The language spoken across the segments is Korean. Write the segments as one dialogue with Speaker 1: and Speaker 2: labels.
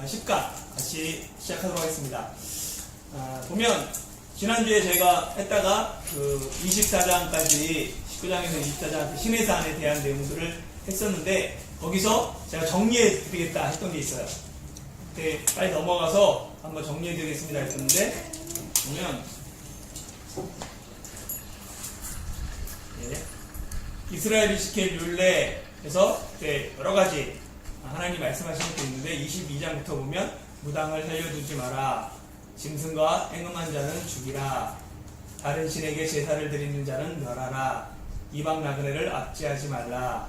Speaker 1: 10강 같이 시작하도록 하겠습니다. 보면 지난주에 저희가 했다가 그 24장까지 19장에서 24장 신의 사안에 대한 내용들을 했었는데 거기서 제가 정리해 드리겠다 했던 게 있어요. 네, 빨리 넘어가서 한번 정리해 드리겠습니다 했었는데 보면 이스라엘이 지킬 율례에서 여러 가지 하나님 말씀하시는 게 있는데 22장부터 보면 무당을 살려두지 마라, 짐승과 행음한 자는 죽이라, 다른 신에게 제사를 드리는 자는 멸하라, 이방 나그네를 압제하지 말라,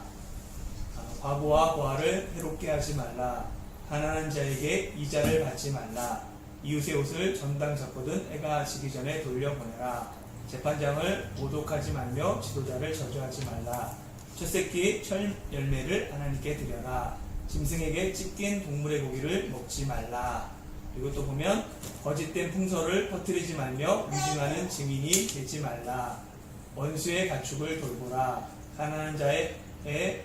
Speaker 1: 과부와 고아를 해롭게 하지 말라, 가난한 자에게 이자를 받지 말라, 이웃의 옷을 전당 잡거든 해가 지기 전에 돌려보내라, 재판장을 모독하지 말며 지도자를 저주하지 말라, 첫새끼 철 열매를 하나님께 드려라, 짐승에게 찢긴 동물의 고기를 먹지 말라. 그리고 또 보면 거짓된 풍설을 퍼뜨리지 말며 위증하는 증인이 되지 말라. 원수의 가축을 돌보라. 가난한 자의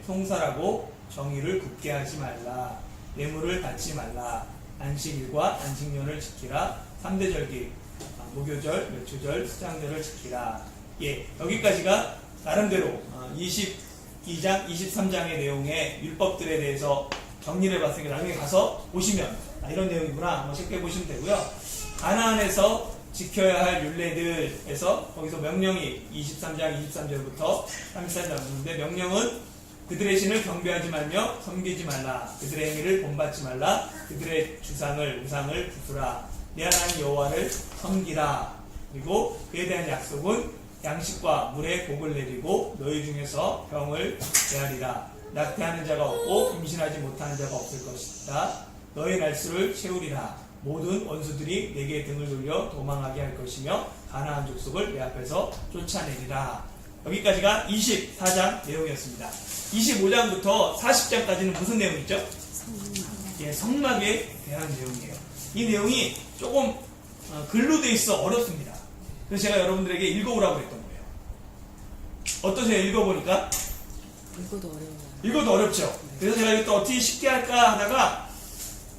Speaker 1: 송사라고 정의를 굽게 하지 말라. 뇌물을 받지 말라. 안식일과 안식년을 지키라. 3대 절기, 무교절, 몇초절, 수장절을 지키라. 여기까지가 나름대로 22장, 23장의 내용의 율법들에 대해서 정리를 해봤으니까 나중에 가서 보시면 이런 내용이구나 한번 쉽게 보시면 되고요. 가나안에서 지켜야 할 율례들에서 거기서 명령이 23장, 23절부터 34절 나오는데 명령은 그들의 신을 경배하지 말며 섬기지 말라. 그들의 행위를 본받지 말라. 그들의 우상을 부수라. 내 하나님 여호와를 섬기라. 그리고 그에 대한 약속은 양식과 물에 복을 내리고 너희 중에서 병을 대하리라. 낙태하는 자가 없고 임신하지 못하는 자가 없을 것이다. 너희 날수를 채우리라. 모든 원수들이 내게 등을 돌려 도망하게 할 것이며 가나안 족속을 내 앞에서 쫓아내리라. 여기까지가 24장 내용이었습니다. 25장부터 40장까지는 무슨 내용이죠? 성막에 대한 내용이에요. 이 내용이 조금 글로 돼 있어 어렵습니다. 그래서 제가 여러분들에게 읽어오라고 했던 거예요. 어떠세요? 읽어보니까? 읽어도 어렵죠? 그래서 제가 이것도 어떻게 쉽게 할까 하다가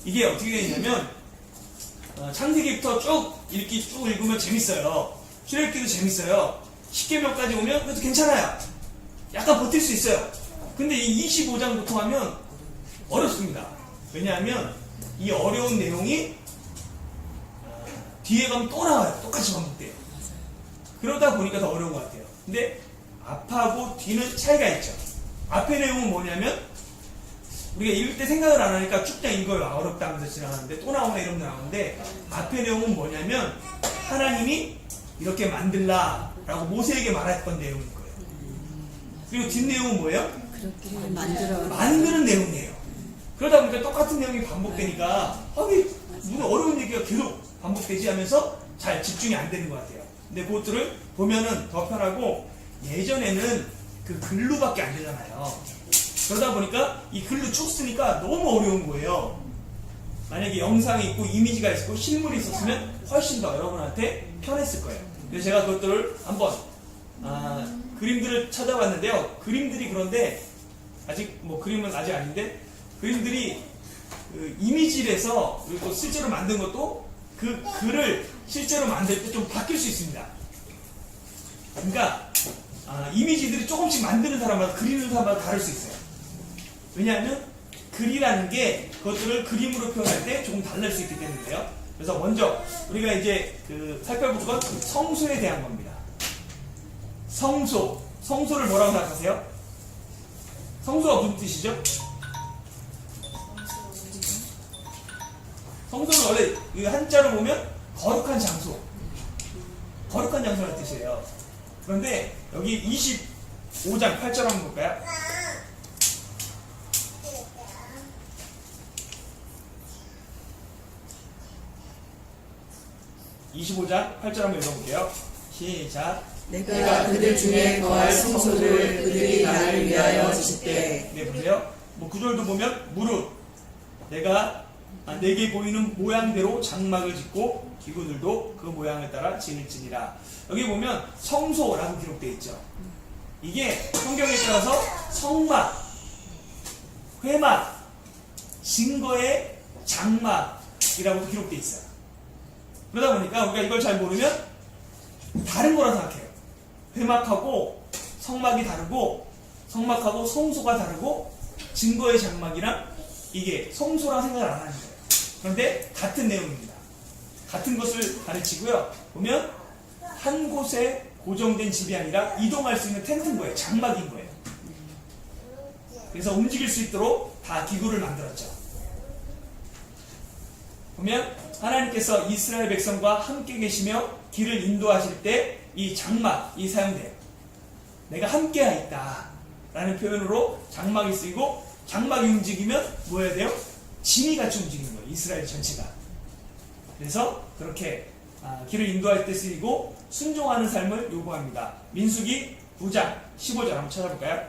Speaker 1: 이게 어떻게 되냐면 창세기부터 쭉 읽으면 재밌어요. 출애굽기도 재밌어요. 10계명까지 오면 그래도 괜찮아요. 약간 버틸 수 있어요. 근데 이 25장부터 하면 어렵습니다. 왜냐하면 이 어려운 내용이 뒤에 가면 또 나와요. 똑같이 반복돼요. 그러다 보니까 더 어려운 것 같아요. 근데 앞하고 뒤는 차이가 있죠. 앞의 내용은 뭐냐면 우리가 읽을 때 생각을 안 하니까 쭉 그냥 읽어요. 어렵다 하면서 지나가는데 또 나오나 이런 거 나오는데 앞의 내용은 뭐냐면 하나님이 이렇게 만들라 라고 모세에게 말했던 내용인 거예요. 그리고 뒷내용은 뭐예요?
Speaker 2: 그렇게
Speaker 1: 만드는 내용이에요. 그러다 보니까 똑같은 내용이 반복되니까 무슨 어려운 얘기가 계속 반복되지 하면서 잘 집중이 안 되는 것 같아요. 근데 그것들을 보면은 더 편하고 예전에는 그 글로밖에 안 되잖아요. 그러다 보니까 이 글로 쭉 쓰니까 너무 어려운 거예요. 만약에 영상이 있고 이미지가 있고 실물이 있었으면 훨씬 더 여러분한테 편했을 거예요. 그래서 제가 그것들을 한번 그림들을 찾아봤는데요. 그림들이 그런데 아직 그림은 아직 아닌데 그림들이 그 이미지를 해서 그리고 또 실제로 만든 것도 그 글을 실제로 만들 때 좀 바뀔 수 있습니다. 그러니까 이미지들이 조금씩 만드는 사람마다 그리는 사람마다 다를 수 있어요. 왜냐하면 글이라는 게 그것들을 그림으로 표현할 때 조금 달라질 수 있기 때문에요. 그래서 먼저 우리가 이제 살펴볼 건 성소에 대한 겁니다. 성소를 뭐라고 생각하세요? 성소가 무슨 뜻이죠? 성소는 원래 이 한자로 보면 거룩한 장소, 거룩한 장소라는 뜻이에요. 그런데 여기 25장 8절 한번 볼까요? 25장 8절 한번 읽어볼게요. 시작.
Speaker 2: 내가 그들 중에 거할 성소를 그들이 나를 위하여 짓되.
Speaker 1: 네, 보세요. 구절도 보면 무릇 내게 보이는 모양대로 장막을 짓고 기구들도 그 모양을 따라 지을지니라. 여기 보면 성소라고 기록되어 있죠. 이게 성경에 따라서 성막, 회막, 증거의 장막이라고도 기록되어 있어요. 그러다 보니까 우리가 이걸 잘 모르면 다른 거라 생각해요. 회막하고 성막이 다르고 성막하고 성소가 다르고 증거의 장막이랑 이게 성소랑 생각을 안 하는 거예요. 그런데 같은 내용입니다. 같은 것을 가르치고요. 보면 한 곳에 고정된 집이 아니라 이동할 수 있는 텐트인 거예요. 장막인 거예요. 그래서 움직일 수 있도록 다 기구를 만들었죠. 보면 하나님께서 이스라엘 백성과 함께 계시며 길을 인도하실 때 이 장막이 사용돼요. 내가 함께하있다 라는 표현으로 장막이 쓰이고, 장막이 움직이면 뭐 해야 돼요? 지니같이 움직이는 거예요. 이스라엘 전체가. 그래서 그렇게 길을 인도할 때 쓰이고 순종하는 삶을 요구합니다. 민수기 9장 15절 한번 찾아볼까요?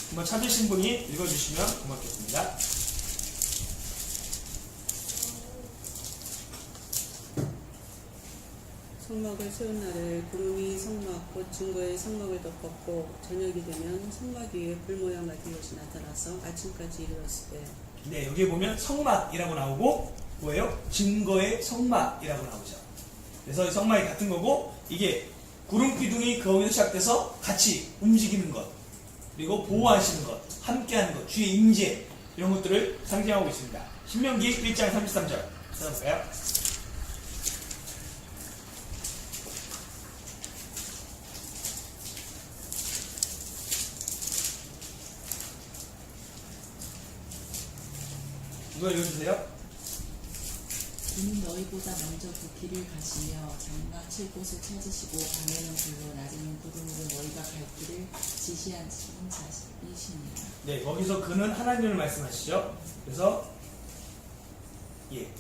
Speaker 1: 한번 찾으신 분이 읽어주시면 고맙겠습니다.
Speaker 3: 성막을 세운 날에 구름이 성막 곧 증거의 성막을 덮었고, 저녁이 되면 성막 위에 불 모양 같은 것이 나타나서 아침까지 이르렀을 때.
Speaker 1: 네, 여기 보면 성막이라고 나오고 뭐예요? 증거의 성막이라고 나오죠. 그래서 이 성막이 같은 거고, 이게 구름 기둥이 거기서 시작돼서 같이 움직이는 것, 그리고 보호하시는 것, 함께하는 것, 주의 임재, 이런 것들을 상징하고 있습니다. 신명기 1장 33절 찾아볼까요? 누가 읽어주세요?
Speaker 4: 이는 너희보다 먼저 그 길을 가시며 장막 칠 곳을 찾으시고 밤에는 불로 낮에는 구름으로 너희가 갈 길을 지시하시는 자이시니라.
Speaker 1: 네, 거기서 그는 하나님을 말씀하시죠. 그래서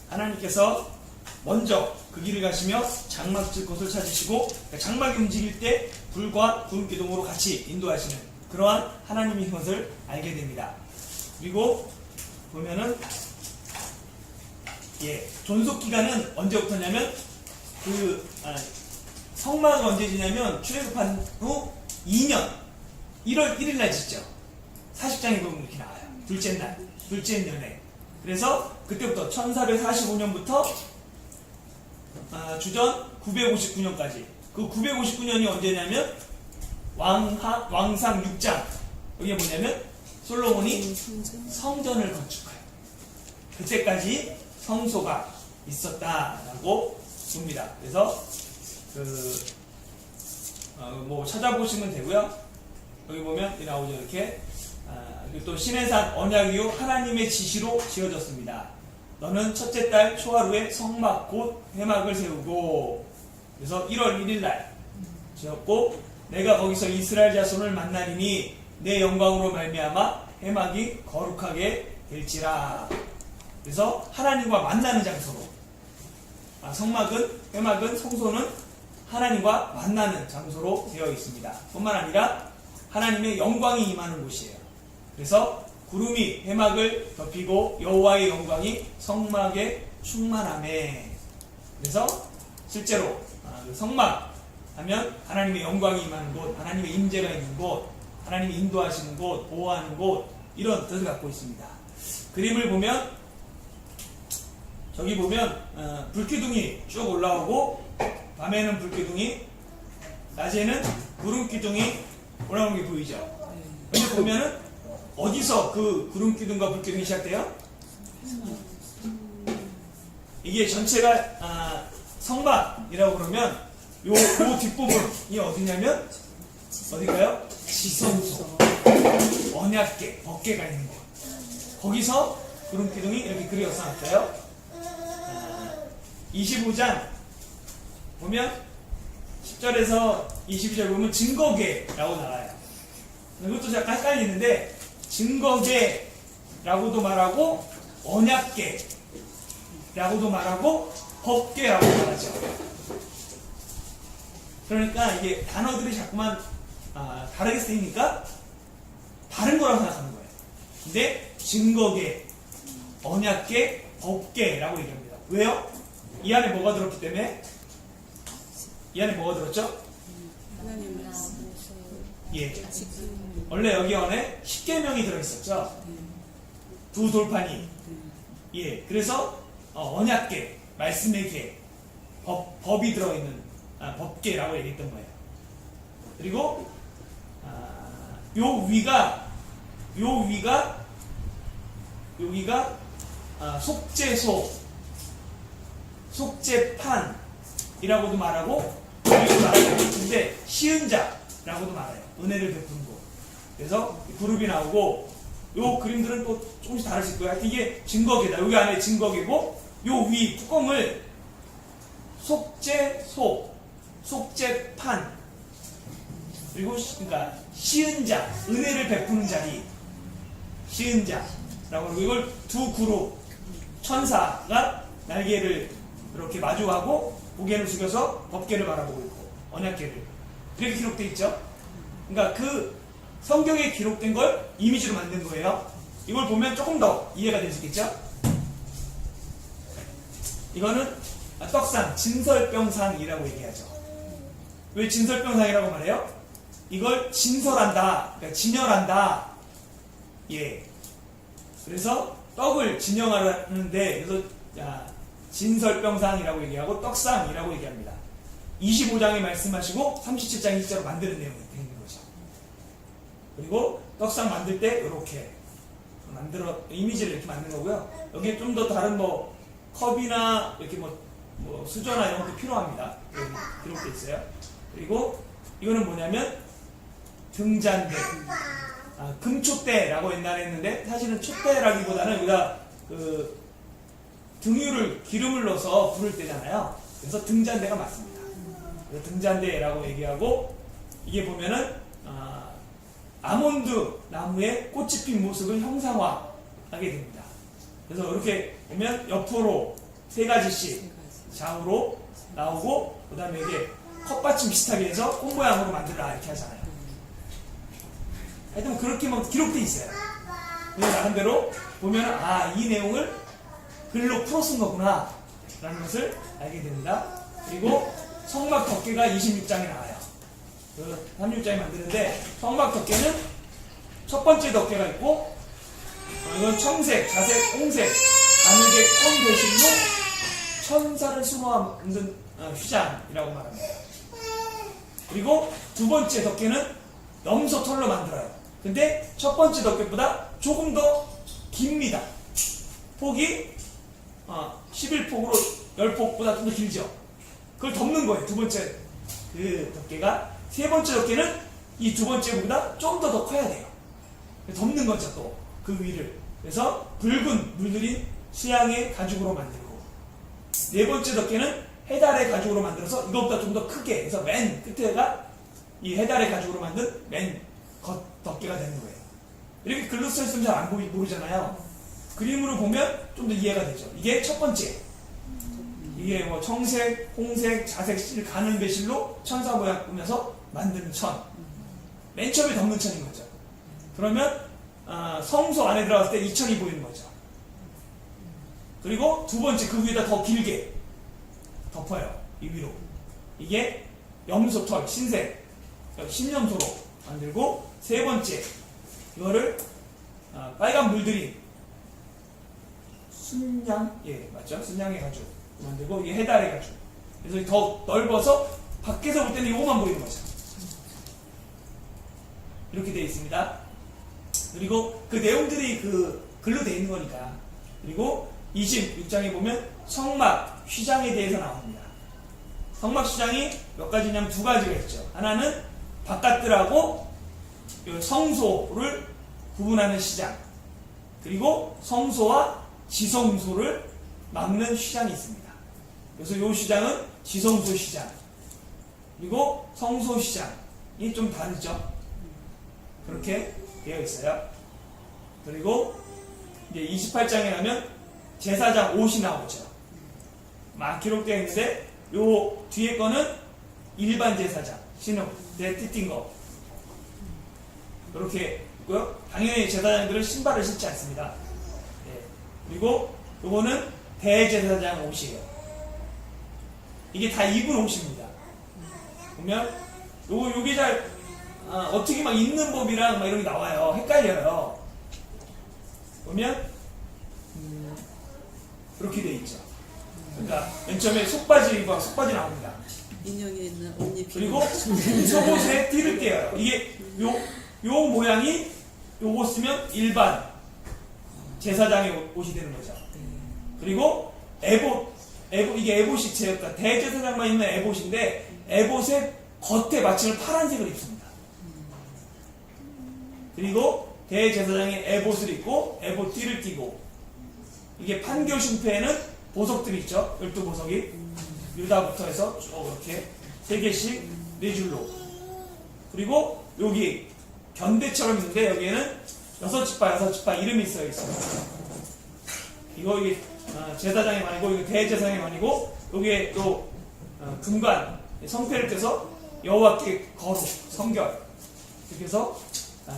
Speaker 1: 하나님께서 먼저 그 길을 가시며 장막 칠 곳을 찾으시고, 그러니까 장막이 움직일 때 불과 구름 기둥으로 같이 인도하시는 그러한 하나님의 것을 알게 됩니다. 그리고 보면은 존속 기간은 언제부터냐면 성막을 언제 지냐면 출애굽한 후 2년 1월 1일 날 짓죠. 40장에 보면 이렇게 나와요. 둘째 날, 둘째 년에. 그래서 그때부터 1445년부터 주전 959년까지. 그 959년이 언제냐면 왕상 6장. 여기에 뭐냐면 솔로몬이 성전을 건축해요. 그때까지 성소가 있었다라고 봅니다. 그래서 뭐 찾아보시면 되고요. 여기 보면 나오죠. 이렇게 그리고 또 시내산 언약 이후 하나님의 지시로 지어졌습니다. 너는 첫째 달 초하루에 성막 곧 회막을 세우고, 그래서 1월 1일 날 지었고, 내가 거기서 이스라엘 자손을 만나리니 내 영광으로 말미암아 회막이 거룩하게 될지라. 그래서 하나님과 만나는 장소로, 성막은, 회막은, 성소는 하나님과 만나는 장소로 되어 있습니다. 뿐만 아니라 하나님의 영광이 임하는 곳이에요. 그래서 구름이 회막을 덮이고 여호와의 영광이 성막에 충만하매. 그래서 실제로 성막 하면 하나님의 영광이 임하는 곳, 하나님의 임재가 있는 곳, 하나님이 인도하시는 곳, 보호하는 곳, 이런 뜻을 갖고 있습니다. 그림을 보면 저기 보면 불기둥이 쭉 올라오고, 밤에는 불기둥이, 낮에는 구름기둥이 올라오는 게 보이죠. 근데 보면은 어디서 그 구름기둥과 불기둥이 시작돼요? 이게 전체가 성막이라고 그러면 요 뒷부분이 어디냐면 어디가요? 지성소, 언약궤, 법궤가 있는 곳. 거기서 구름기둥이 이렇게 그려서 놨어요. 25장 보면 10절에서 22절 보면 증거궤라고 나와요. 이것도 약간 헷갈리는데 증거궤라고도 말하고 언약궤라고도 말하고 법궤라고 말하죠. 그러니까 이게 단어들이 자꾸만 다르게 쓰이니까 다른 거라고 생각하는 거예요. 근데 증거궤, 언약궤, 법궤라고 얘기합니다. 왜요? 이 안에 뭐가 들었기 때문에? 이 안에 뭐가 들었죠?
Speaker 3: 하나님 말씀.
Speaker 1: 예. 원래 여기 안에 10계명이 들어있었죠. 두 돌판이. 예. 그래서 언약계, 말씀의 계, 법이 들어있는 법계라고 얘기했던 거예요. 그리고 요 위가 여기가 속죄소, 속죄판이라고도 말하고 여기도 말하고 근데 시은자라고도 말해요. 은혜를 베푸는 곳. 그래서 그룹이 나오고 요 그림들은 또 조금씩 다르실 거예요. 하여튼 이게 증거계다. 여기 안에 증거계고 요 위 뚜껑을 속죄소, 속죄판 그리고 그러니까 시은자, 은혜를 베푸는 자리, 시은자라고 하고 이걸 두 그룹 천사가 날개를 이렇게 마주하고 고개를 숙여서 법궤를 바라보고 있고 언약궤를 이렇게 기록되어 있죠. 그러니까 그 성경에 기록된 걸 이미지로 만든 거예요. 이걸 보면 조금 더 이해가 될 수 있겠죠. 이거는 떡상, 진설병상이라고 얘기하죠. 왜 진설병상이라고 말해요? 이걸 진설한다, 그러니까 진열한다. 예. 그래서 떡을 진영하는데 그래서 진설병상이라고 얘기하고 떡상이라고 얘기합니다. 25장에 말씀하시고 37장에 실제로 만드는 내용이 되는 거죠. 그리고 떡상 만들 때 이렇게 이미지를 이렇게 만든 거고요. 여기에 좀 더 다른 컵이나 이렇게 수저나 이런 것도 필요합니다. 여기 기록되어 있어요. 그리고 이거는 뭐냐면 등잔대, 금촛대라고 옛날에 했는데 사실은 촛대라기보다는 여기다 등유를 기름을 넣어서 부를 때잖아요. 그래서 등잔대가 맞습니다. 그래서 등잔대라고 얘기하고 이게 보면은 아몬드 나무의 꽃이 핀 모습을 형상화하게 됩니다. 그래서 이렇게 보면 옆으로 세 가지씩 좌우로 나오고 그 다음에 이게 컵받침 비슷하게 해서 꽃 모양으로 만들라 이렇게 하잖아요. 하여튼 그렇게만 기록되어 있어요. 그래서 나름대로 보면은 이 내용을 글로 풀어 쓴 거구나 라는 것을 알게 됩니다. 그리고 성막 덮개가 26장에 나와요. 36장에 만드는데 성막 덮개는 첫 번째 덮개가 있고 이건 청색, 자색, 홍색, 가늘게 꼰 대신로 천사를 수놓아 만든 휘장이라고 말합니다. 그리고 두 번째 덮개는 염소털로 만들어요. 근데 첫 번째 덮개보다 조금 더 깁니다. 폭이 11폭으로 10폭보다 좀 더 길죠. 그걸 덮는 거예요. 두 번째 그 덮개가. 세 번째 덮개는 이 두 번째보다 좀 더 커야 돼요. 덮는 거죠. 또 그 위를. 그래서 붉은 물들인 수양의 가죽으로 만들고 네 번째 덮개는 해달의 가죽으로 만들어서 이것보다 좀 더 크게 해서 맨 끝에가 이 해달의 가죽으로 만든 맨 겉 덮개가 되는 거예요. 이렇게 글로 써있으면 잘 안 모르잖아요. 그림으로 보면 좀 더 이해가 되죠. 이게 첫 번째. 이게 청색, 홍색, 자색, 가는 배실로 천사 모양 꾸며서 만드는 천. 맨 처음에 덮는 천인 거죠. 그러면 성소 안에 들어갔을 때 이 천이 보이는 거죠. 그리고 두 번째 그 위에다 더 길게 덮어요. 이 위로. 이게 염소털, 신색, 신염소로 만들고 세 번째 이거를 빨간 물들인 순양, 맞죠? 순양의 가죽 만들고 이게 해달의 가죽. 그래서 더 넓어서 밖에서 볼 때는 이거만 보이는 거죠. 이렇게 되어 있습니다. 그리고 그 내용들이 글로 되어 있는 거니까. 그리고 26장에 보면 성막 휘장에 대해서 나옵니다. 성막 휘장이 몇 가지냐면 두 가지가 있죠. 하나는 바깥들하고 성소를 구분하는 시장, 그리고 성소와 지성소를 막는 휘장이 있습니다. 그래서 이 휘장은 지성소 휘장, 그리고 성소 휘장이 좀 다르죠. 그렇게 되어 있어요. 그리고 이제 28장에 가면 제사장 옷이 나오죠. 막 기록되어 있는데 요 뒤에 거는 일반 제사장 신용, 띠띵 거 이렇게 있고요. 당연히 제사장들은 신발을 신지 않습니다. 그리고 요거는 대제사장 옷이에요. 이게 다 입은 옷입니다. 보면 요게 잘 어떻게 막 입는 법이랑 막 이런 게 나와요. 헷갈려요. 보면 이렇게 돼 있죠. 그러니까 맨 처음에 속바지 나옵니다.
Speaker 3: 인형에 있는 옷 입히는
Speaker 1: 그리고 속옷에 띠를 떼어요. 이게 요 모양이 요거 쓰면 일반 제사장의 옷이 되는 거죠. 그리고 에봇 이게 에봇이 그러니까 대제사장만 입는 에봇인데 에봇의 겉에 받침을 파란색을 입습니다. 그리고 대제사장이 에봇을 입고 에봇 띠를 띠고 이게 판교 흉패에는 보석들이 있죠. 12보석이 유다부터 해서 쭉 이렇게 3개씩 4줄로 그리고 여기 견대처럼 있는데 여기에는 6지파 이름이 써 있어요. 이게 제사장의 만이고 이거 대제사장의 만이고 여기에 또 금관 성패를 떼서 여호와께 거룩 성결 이렇게 해서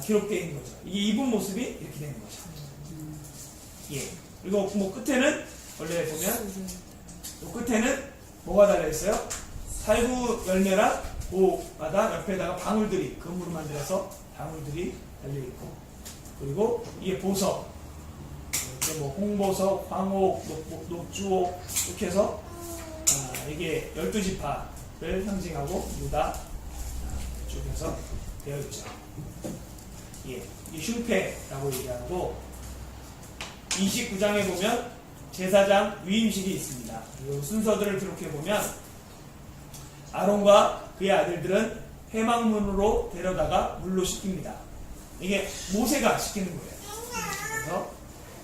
Speaker 1: 기록되어 있는 거죠. 이게 입은 모습이 이렇게 되는 거죠. 예. 그리고 뭐 끝에는 원래 보면 요 끝에는 뭐가 달려 있어요? 살구 열매랑 그마다 옆에다가 방울들이 금으로 만들어서 방울들이 달려 있고 그리고 이게 보석 이렇게 뭐 홍보석, 황옥, 녹주옥 이렇게 해서 이게 12지파를 상징하고 유다 쪽에서 되어 있죠. 예, 이 흉패라고 얘기하고 29장에 보면 제사장 위임식이 있습니다. 이 순서들을 기록해 보면 아론과 그의 아들들은 회막문으로 데려다가 물로 씻깁니다. 이게 모세가 시키는 거예요. 그래서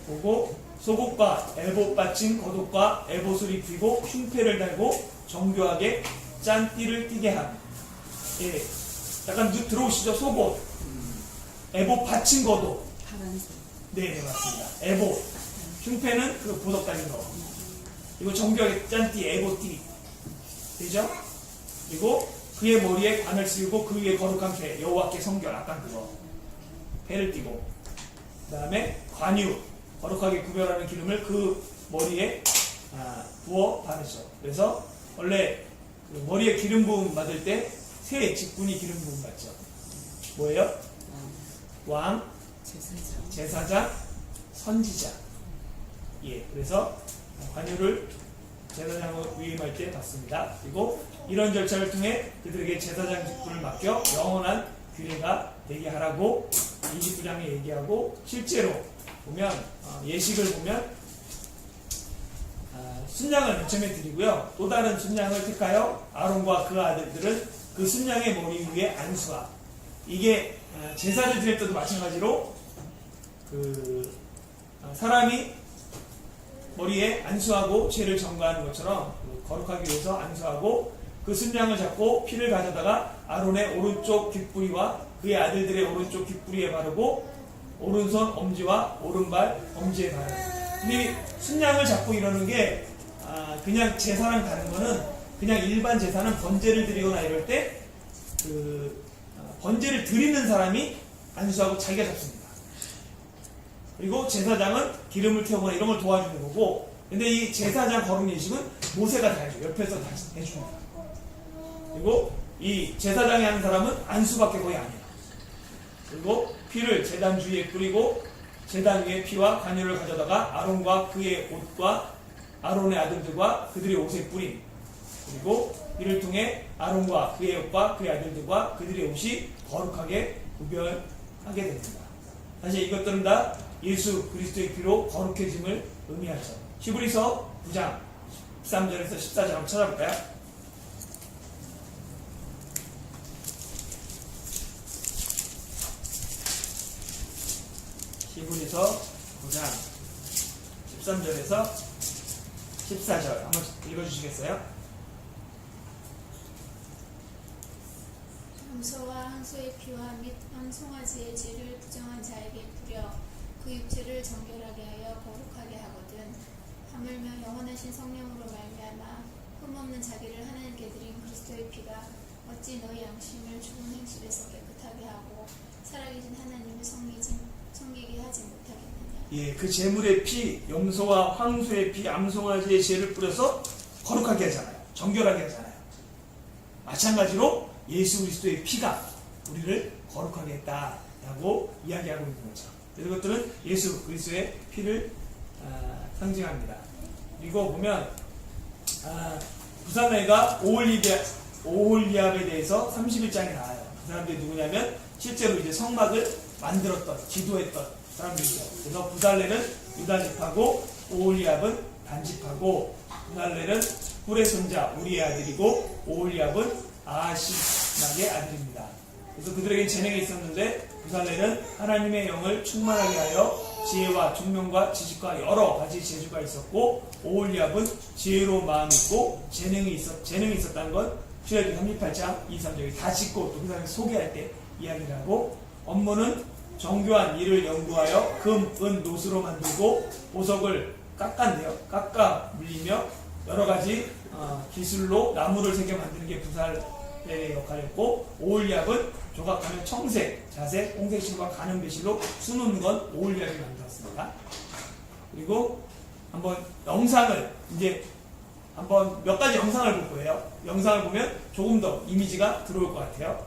Speaker 1: 보고 속옷과 에봇 받침 겉옷과 에봇을 입히고 흉패를 달고 정교하게 짠 띠를 띠게 함. 예, 약간 들어오시죠? 속옷, 에봇 받침 겉옷.
Speaker 3: 파란색.
Speaker 1: 네, 맞습니다. 에봇. 흉패는 그 보석 달린 거. 그리고 정교하게 짠띠, 에봇띠. 되죠? 그리고 그의 머리에 관을 씌우고 그 위에 거룩한 패, 여호와께 성결, 아까 그거. 패를 띠고. 그 다음에 관유, 거룩하게 구별하는 기름을 그 머리에 부어 바르죠. 그래서 원래 그 머리에 기름 부음 받을 때 세 직분이 기름 부음 받죠. 뭐예요? 왕, 제사장, 선지자. 예, 그래서 관유를 제사장을 위임할 때 받습니다. 그리고 이런 절차를 통해 그들에게 제사장 직분을 맡겨 영원한 규례가 되게 하라고 29장에 얘기하고 실제로 보면 예식을 보면 순양을 맨 처음에 드리고요. 또 다른 순양을 택하여 아론과 그 아들들은 그 순양의 머리 위에 안수하. 이게 제사를 드릴 때도 마찬가지로 그 사람이 머리에 안수하고 죄를 전가하는 것처럼 거룩하기 위해서 안수하고 그 순양을 잡고 피를 가져다가 아론의 오른쪽 귓부리와 그의 아들들의 오른쪽 귓부리에 바르고 오른손 엄지와 오른발 엄지에 바르고. 근데 순양을 잡고 이러는 게 그냥 제사랑 다른 거는 그냥 일반 제사는 번제를 드리거나 이럴 때 그 번제를 드리는 사람이 안수하고 자기가 잡습니다. 그리고 제사장은 기름을 태우거나 이런 걸 도와주는 거고, 근데 이 제사장 거룩 예식은 모세가 다 해줘. 옆에서 다 해줍니다. 그리고 이 제사장이 하는 사람은 안수밖에 거의 안 해요. 그리고 피를 제단 주위에 뿌리고 제단 위에 피와 관유를 가져다가 아론과 그의 옷과 아론의 아들들과 그들의 옷에 뿌림. 그리고 이를 통해 아론과 그의 옷과 그의 아들들과 그들의 옷이 거룩하게 구별하게 됩니다. 사실 이것들은 다 예수 그리스도의 피로 거룩해짐을 의미하죠. 히브리서 9장 13절에서 14절 한번 찾아볼까요? 히브리서 9장 13절에서 14절 한번 읽어주시겠어요?
Speaker 5: 염소와 항소의 피와 및 황송아지의 죄를 부정한 자에게 뿌려 그 육체를 정결하게 하여 거룩하게 하거든. 하물며 영원하신 성령으로 말미암아 흠없는 자기를 하나님께 드린 그리스도의 피가 어찌 너희 양심을 죽은 행실에서 깨끗하게 하고 살아계신 하나님을 섬기게 하지 못하겠느냐.
Speaker 1: 예, 그 제물의 피, 염소와 황소의 피, 암송아지의 죄를 뿌려서 거룩하게 하잖아요. 정결하게 하잖아요. 마찬가지로 예수 그리스도의 피가 우리를 거룩하게 했다라고 이야기하고 있는 거죠. 그래서 그것들은 예수 그리스도의 피를 상징합니다. 그리고 보면 부산회가 오홀리압에 대해서 31장에 나와요. 그 사람들이 누구냐면 실제로 이제 성막을 만들었던, 지도했던 사람들이죠. 그래서 부살렐은 유다집하고 오홀리압은 단집하고, 부살렐은 훌의 손자 우리의 아들이고 오홀리압은 아하시막의 아들입니다. 그래서 그들에게 재능이 있었는데 부살렐은 하나님의 영을 충만하게 하여 지혜와 총명과 지식과 여러 가지 재주가 있었고, 오홀리압은 지혜로운 마음이 있고 재능이 있었다는 건 출애굽기 38장 23절에 다 짚고 또 그 사람을 소개할 때 이야기를 하고, 업무는 정교한 일을 연구하여 금, 은, 노스로 만들고 보석을 깎아 물리며 여러 가지 기술로 나무를 새겨 만드는 게 부살렐의 역할이었고, 오홀리압은 조각하면 청색, 자색, 홍색실과 가는 배실로 수놓는 건 오홀리압이 만들었습니다. 그리고 한번 영상을 이제 한번 몇 가지 영상을 볼 거예요. 영상을 보면 조금 더 이미지가 들어올 것 같아요.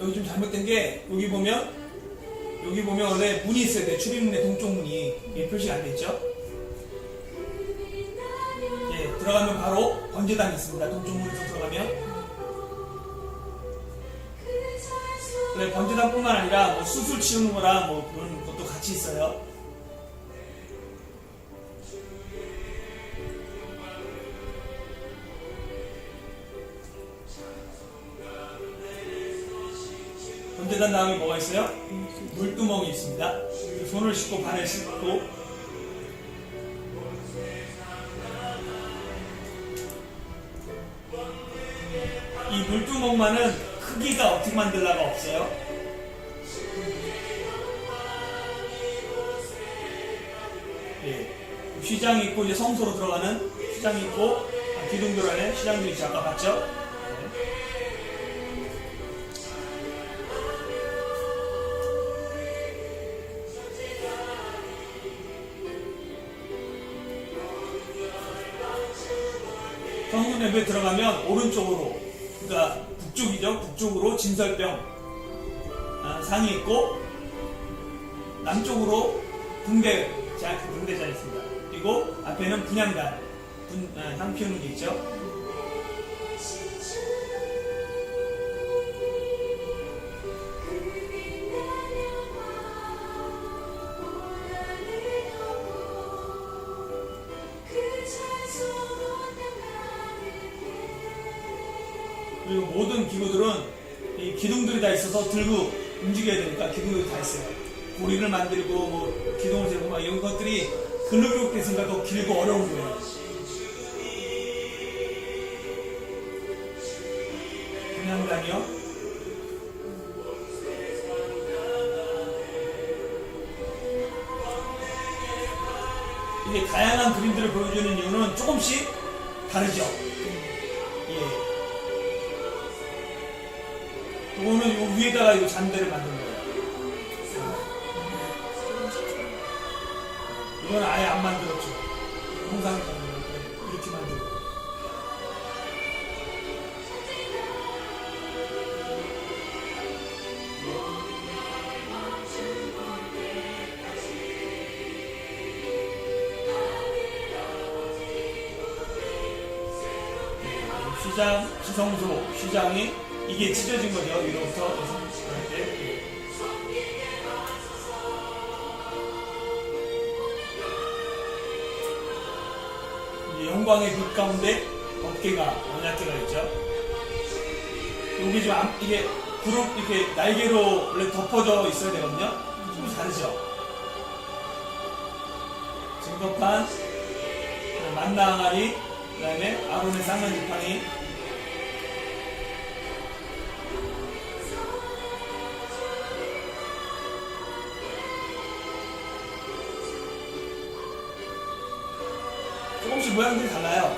Speaker 1: 여기 좀 잘못된 게, 여기 보면 원래 문이 있어야 돼. 출입문에 동쪽 문이 표시가 안 돼 있죠. 예, 들어가면 바로 번제단이 있습니다. 동쪽 문에서 들어가면. 그래, 번제단뿐만 아니라 뭐 수술 치우는 거랑 뭐 그런 것도 같이 있어요. 번제단 다음에 뭐가 있어요? 물두멍이 있습니다. 손을 씻고 발을 씻고, 이 물두멍만은 크기가 어떻게 만들라가 없어요. 예, 휘장이 있고 이제 성소로 들어가는 휘장이 있고, 기둥들 안에 휘장들이 있죠. 아까 봤죠? 성문 내부에 들어가면 오른쪽으로, 그러니까 북쪽이죠. 북쪽으로 진설병 상이 있고, 남쪽으로 등대잔이 있습니다. 그리고 앞에는 분향단, 향 피우는 게 있죠. 그리고 모든 기구들은 이 기둥들이 다 있어서 들고 움직여야 되니까 기둥들이 다 있어요. 고리를 만들고 뭐 기둥을 세고 막 이런 것들이 근로교육 됐으니까 더 길고 어려운 거예요. 분향단이요. 이게 다양한 그림들을 보여주는 이유는 조금씩 다르죠. 예. 이거는 요 위에다가 이 잔대를 만든 거예요. 이건 아예 안 만들었죠. 홍상 이렇게 만들고. 시장, 지성소, 시장이 이게 찢어진 거죠. 위로부터 이렇게. 영광의 빛 가운데 어깨가 언약궤가 있죠. 여기 좀 이게 그룹 이렇게 날개로 원래 덮어져 있어야 되거든요. 좀 다르죠. 증거판, 만나 항아리, 그 다음에 아론의 쌍난 지팡이. 모양들이 달라요.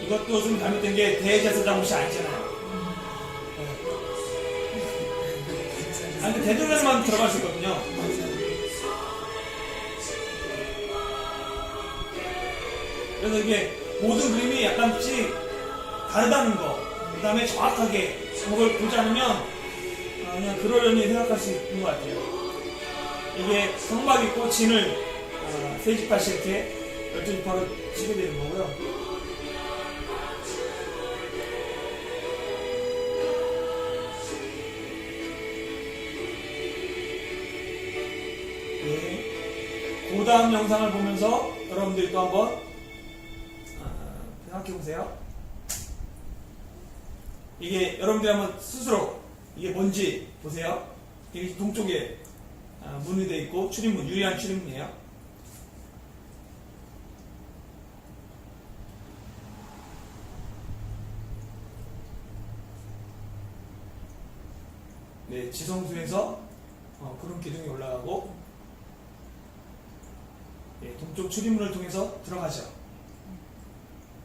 Speaker 1: 이것도 좀 잘못된 게 대제사장 옷이 아니잖아요. 아니, 근데 대전에만 들어갈 수 있거든요. 그래서 이게 모든 그림이 약간씩 다르다는 거, 그 다음에 정확하게 그걸 보지 않으면 그냥 그러려니 생각할 수 있는 것 같아요. 이게 성막 있고 진을 세 지파씩 이렇게 12지파로 치게 되는 거고요. 네. 그 다음 영상을 보면서 여러분들이 또 한번 생각해 보세요. 이게 여러분들이 한번 스스로 이게 뭔지 보세요. 이게 동쪽에 문이 되어 있고 출입문, 유리한 출입문이에요. 네, 지성소에서 구름 기둥이 올라가고, 네, 동쪽 출입문을 통해서 들어가죠.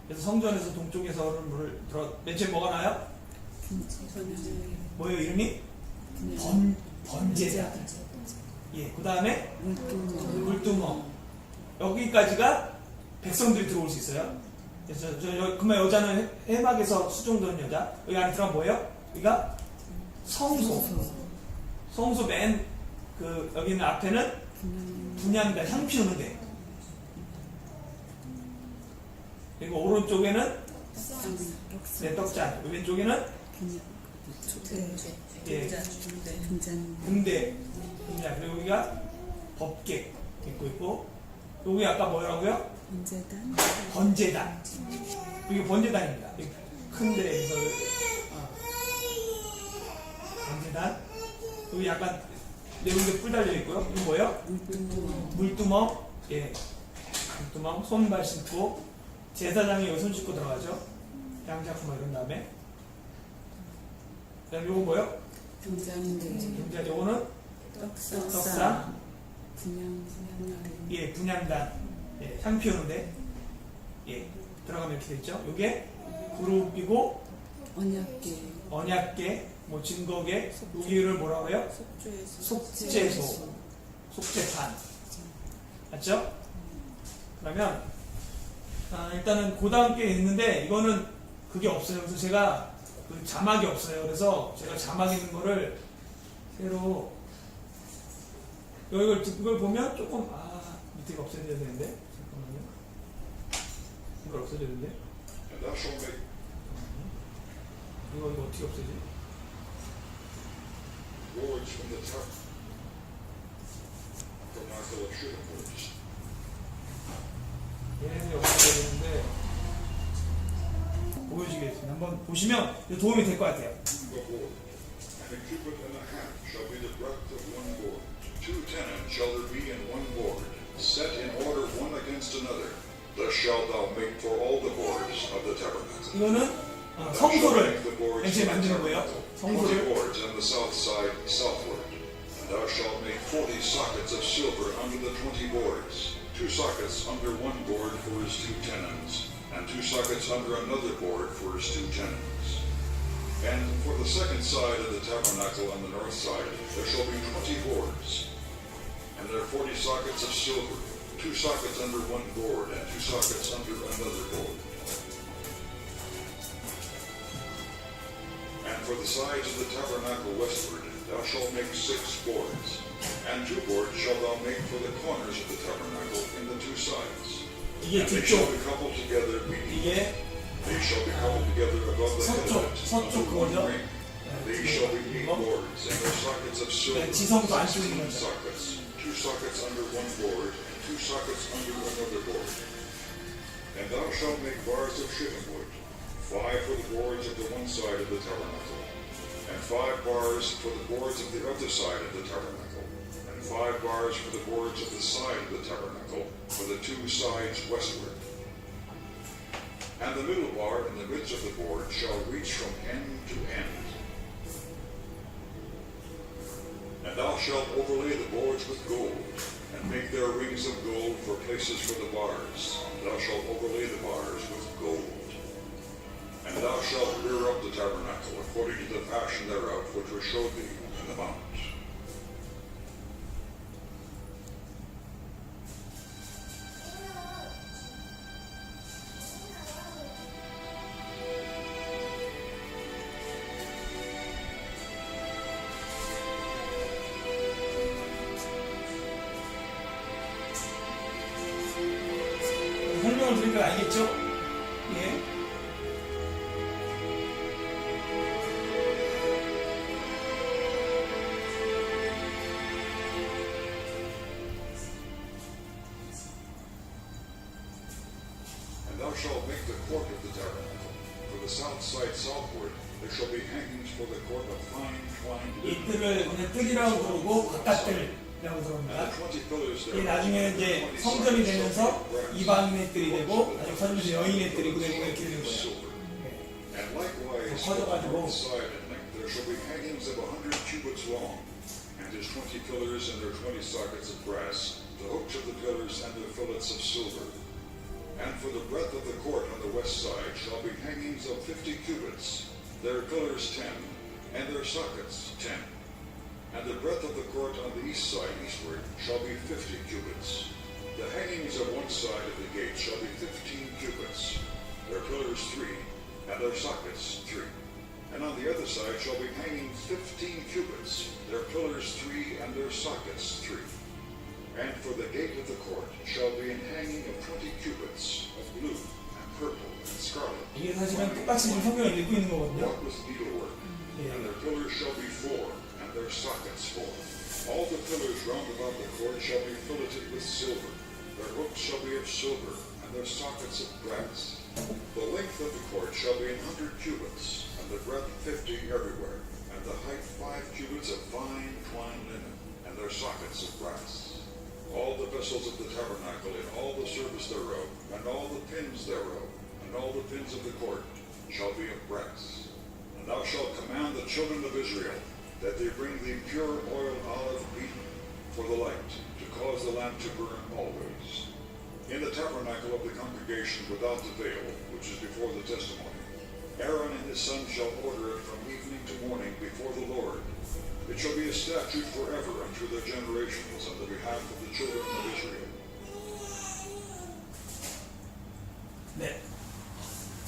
Speaker 1: 그래서 성전에서 동쪽에서 물을 맨 처음 뭐가 나요? 뭐예요, 이름이? 번제다. 예, 그 다음에 물두멍. 여기까지가 백성들이 들어올 수 있어요. 그래서 그러면 여자는 해막에서 수종되는 여자. 여기 안에 들어가면 뭐예요? 여기가 성소 맨 여기 있는 앞에는 분향단, 향 피우는 데. 그리고 오른쪽에는 네, 떡잔. 왼쪽에는 예, 금대. 그리고 여기가 법객 있고 여기 아까 뭐라고요? 번제단. 이게 번제단입니다. 큰 데에서 번제단. 여기 약간 내용에 뿔 달려 있고요. 이거 뭐예요? 물두멍. 예, 물두멍. 손발 씻고 제사장이 여기 손 씻고 들어가죠. 양자품 이런 다음에. 그다음 요거 뭐요? 등잔. 요거는 떡상. 예, 분향단. 예, 향 피우는데. 예, 들어가면 이렇게 되죠. 요게 그룹이고 언약계, 뭐 증거계, 여기를 뭐라고 해요? 속죄소, 속죄판. 맞죠? 그러면 일단은 고다음께 있는데 이거는 그게 없어요. 그래서 제가 그 자막이 없어요. 그래서 제가 자막 있는 거를 새로 이걸 보면 조금 밑에가 없어져야 되는데 잠깐만요. 이걸 없어져야 되는데 이거 어떻게 없애지?
Speaker 6: Words from the top. From our fellowship words.
Speaker 1: 얘네들이 없어져야 되는데 보여주겠습니다. 한번 보시면 도움이 될 것 같아요.
Speaker 6: Behold, and a cubit and a half shall be the breadth of one board. 2 tenons shall there be in one board, set in order one against another. Thus shalt thou make for all the boards of the tabernacle.
Speaker 1: 이거는 성소를 MC 만드는 거예요.
Speaker 6: 20
Speaker 1: 성소를.
Speaker 6: boards on the south side southward. And thou shalt make 40 sockets of silver under the 20 boards. 2 sockets under one board for his 2 tenons, and 2 sockets under another board for his 2 tenons. And for the second side of the tabernacle on the north side, there shall be 20 boards. And there are 40 sockets of silver, 2 sockets under one board, and 2 sockets under another board. And for the sides of the tabernacle westward, thou shalt make 6 boards. And 2 boards shalt thou make for the corners of the tabernacle in the 2 sides.
Speaker 1: 이게
Speaker 6: And they shall
Speaker 1: 뒤쪽.
Speaker 6: be coupled together beneath.
Speaker 1: 이게
Speaker 6: They shall be coupled together above the head of it
Speaker 1: 서쪽
Speaker 6: under one
Speaker 1: 그거죠.
Speaker 6: ring. They shall be 8 boards, and their sockets of silver,
Speaker 1: 지성도 안 쓰는
Speaker 6: 16
Speaker 1: 거죠.
Speaker 6: sockets, 2 sockets under one board, and 2 sockets under another board. And thou shalt make bars of shittim wood, 5 for the boards of the one side of the tabernacle, and 5 bars for the boards of the other side of the tabernacle, and 5 bars for the boards of the side of the tabernacle, for the 2 sides westward. And the middle bar in the midst of the board shall reach from end to end. And thou shalt overlay the boards with gold, and make their rings of gold for places for the bars. Thou shalt overlay the bars with gold. And thou shalt rear up the tabernacle according to the fashion thereof which was showed thee in the mount.
Speaker 1: 설명을 드리니까 알겠죠? 예.
Speaker 6: And thou shalt make the court of the tabernacle. For the south side southward there shall be hangings for the court of fine twined
Speaker 1: 이
Speaker 6: linen.
Speaker 1: 뜰을 그냥 뜨기라고 부르고 바깥뜰이라고
Speaker 6: And
Speaker 1: 부릅니다.
Speaker 6: the 20 pillars
Speaker 1: 이
Speaker 6: thereof
Speaker 1: 나중에는 이제
Speaker 6: shall be
Speaker 1: 성전이
Speaker 6: 20
Speaker 1: 되면서
Speaker 6: sockets of brass.
Speaker 1: 이방인의 뜰이 되고 나중에 서면서 여인의 뜰이고 되고 이렇게 되는 거예요.
Speaker 6: Silver.
Speaker 1: 예.
Speaker 6: And likewise,
Speaker 1: 더 커져가지고
Speaker 6: on the side and length there shall be hangings of 100 cubits long, and his 20 pillars and their 20 sockets of brass, the hooks of the pillars and their fillets of silver. And for the breadth of the court on the west side shall be hangings of 50 cubits, their pillars 10, and their sockets 10. And the breadth of the court on the east side eastward shall be 50 cubits. The hangings of one side of the gate shall be 15 cubits, their pillars 3, and their sockets 3. And on the other side shall be hangings 15 cubits, their pillars 3, and their sockets 3. And for the gate of the court shall be an hanging of 20 cubits of blue and purple and scarlet,
Speaker 1: 이게 사실은 똑같이 지금 성경을 읽고 있는 거거든요.
Speaker 6: wrought with needlework.
Speaker 1: 예.
Speaker 6: And their pillars shall be 4, and their sockets 4. All the pillars round about the court shall be filleted with silver. Their hooks shall be of silver, and their sockets of brass. The length of the court shall be 100 cubits, and the breadth 50 everywhere, and the height 5 cubits of fine twined linen, and their sockets of brass. All the vessels of the tabernacle in all the service thereof, and all the pins thereof, and all the pins of the court shall be of brass. And thou shalt command the children of Israel that they bring thee pure oil olive beaten for the light, to cause the lamp to burn always. In the tabernacle of the congregation without the veil, which is before the testimony, Aaron and his sons shall order it from evening to morning before the Lord. It shall be a statute forever unto their generations on the behalf of the children of Israel.
Speaker 1: 네.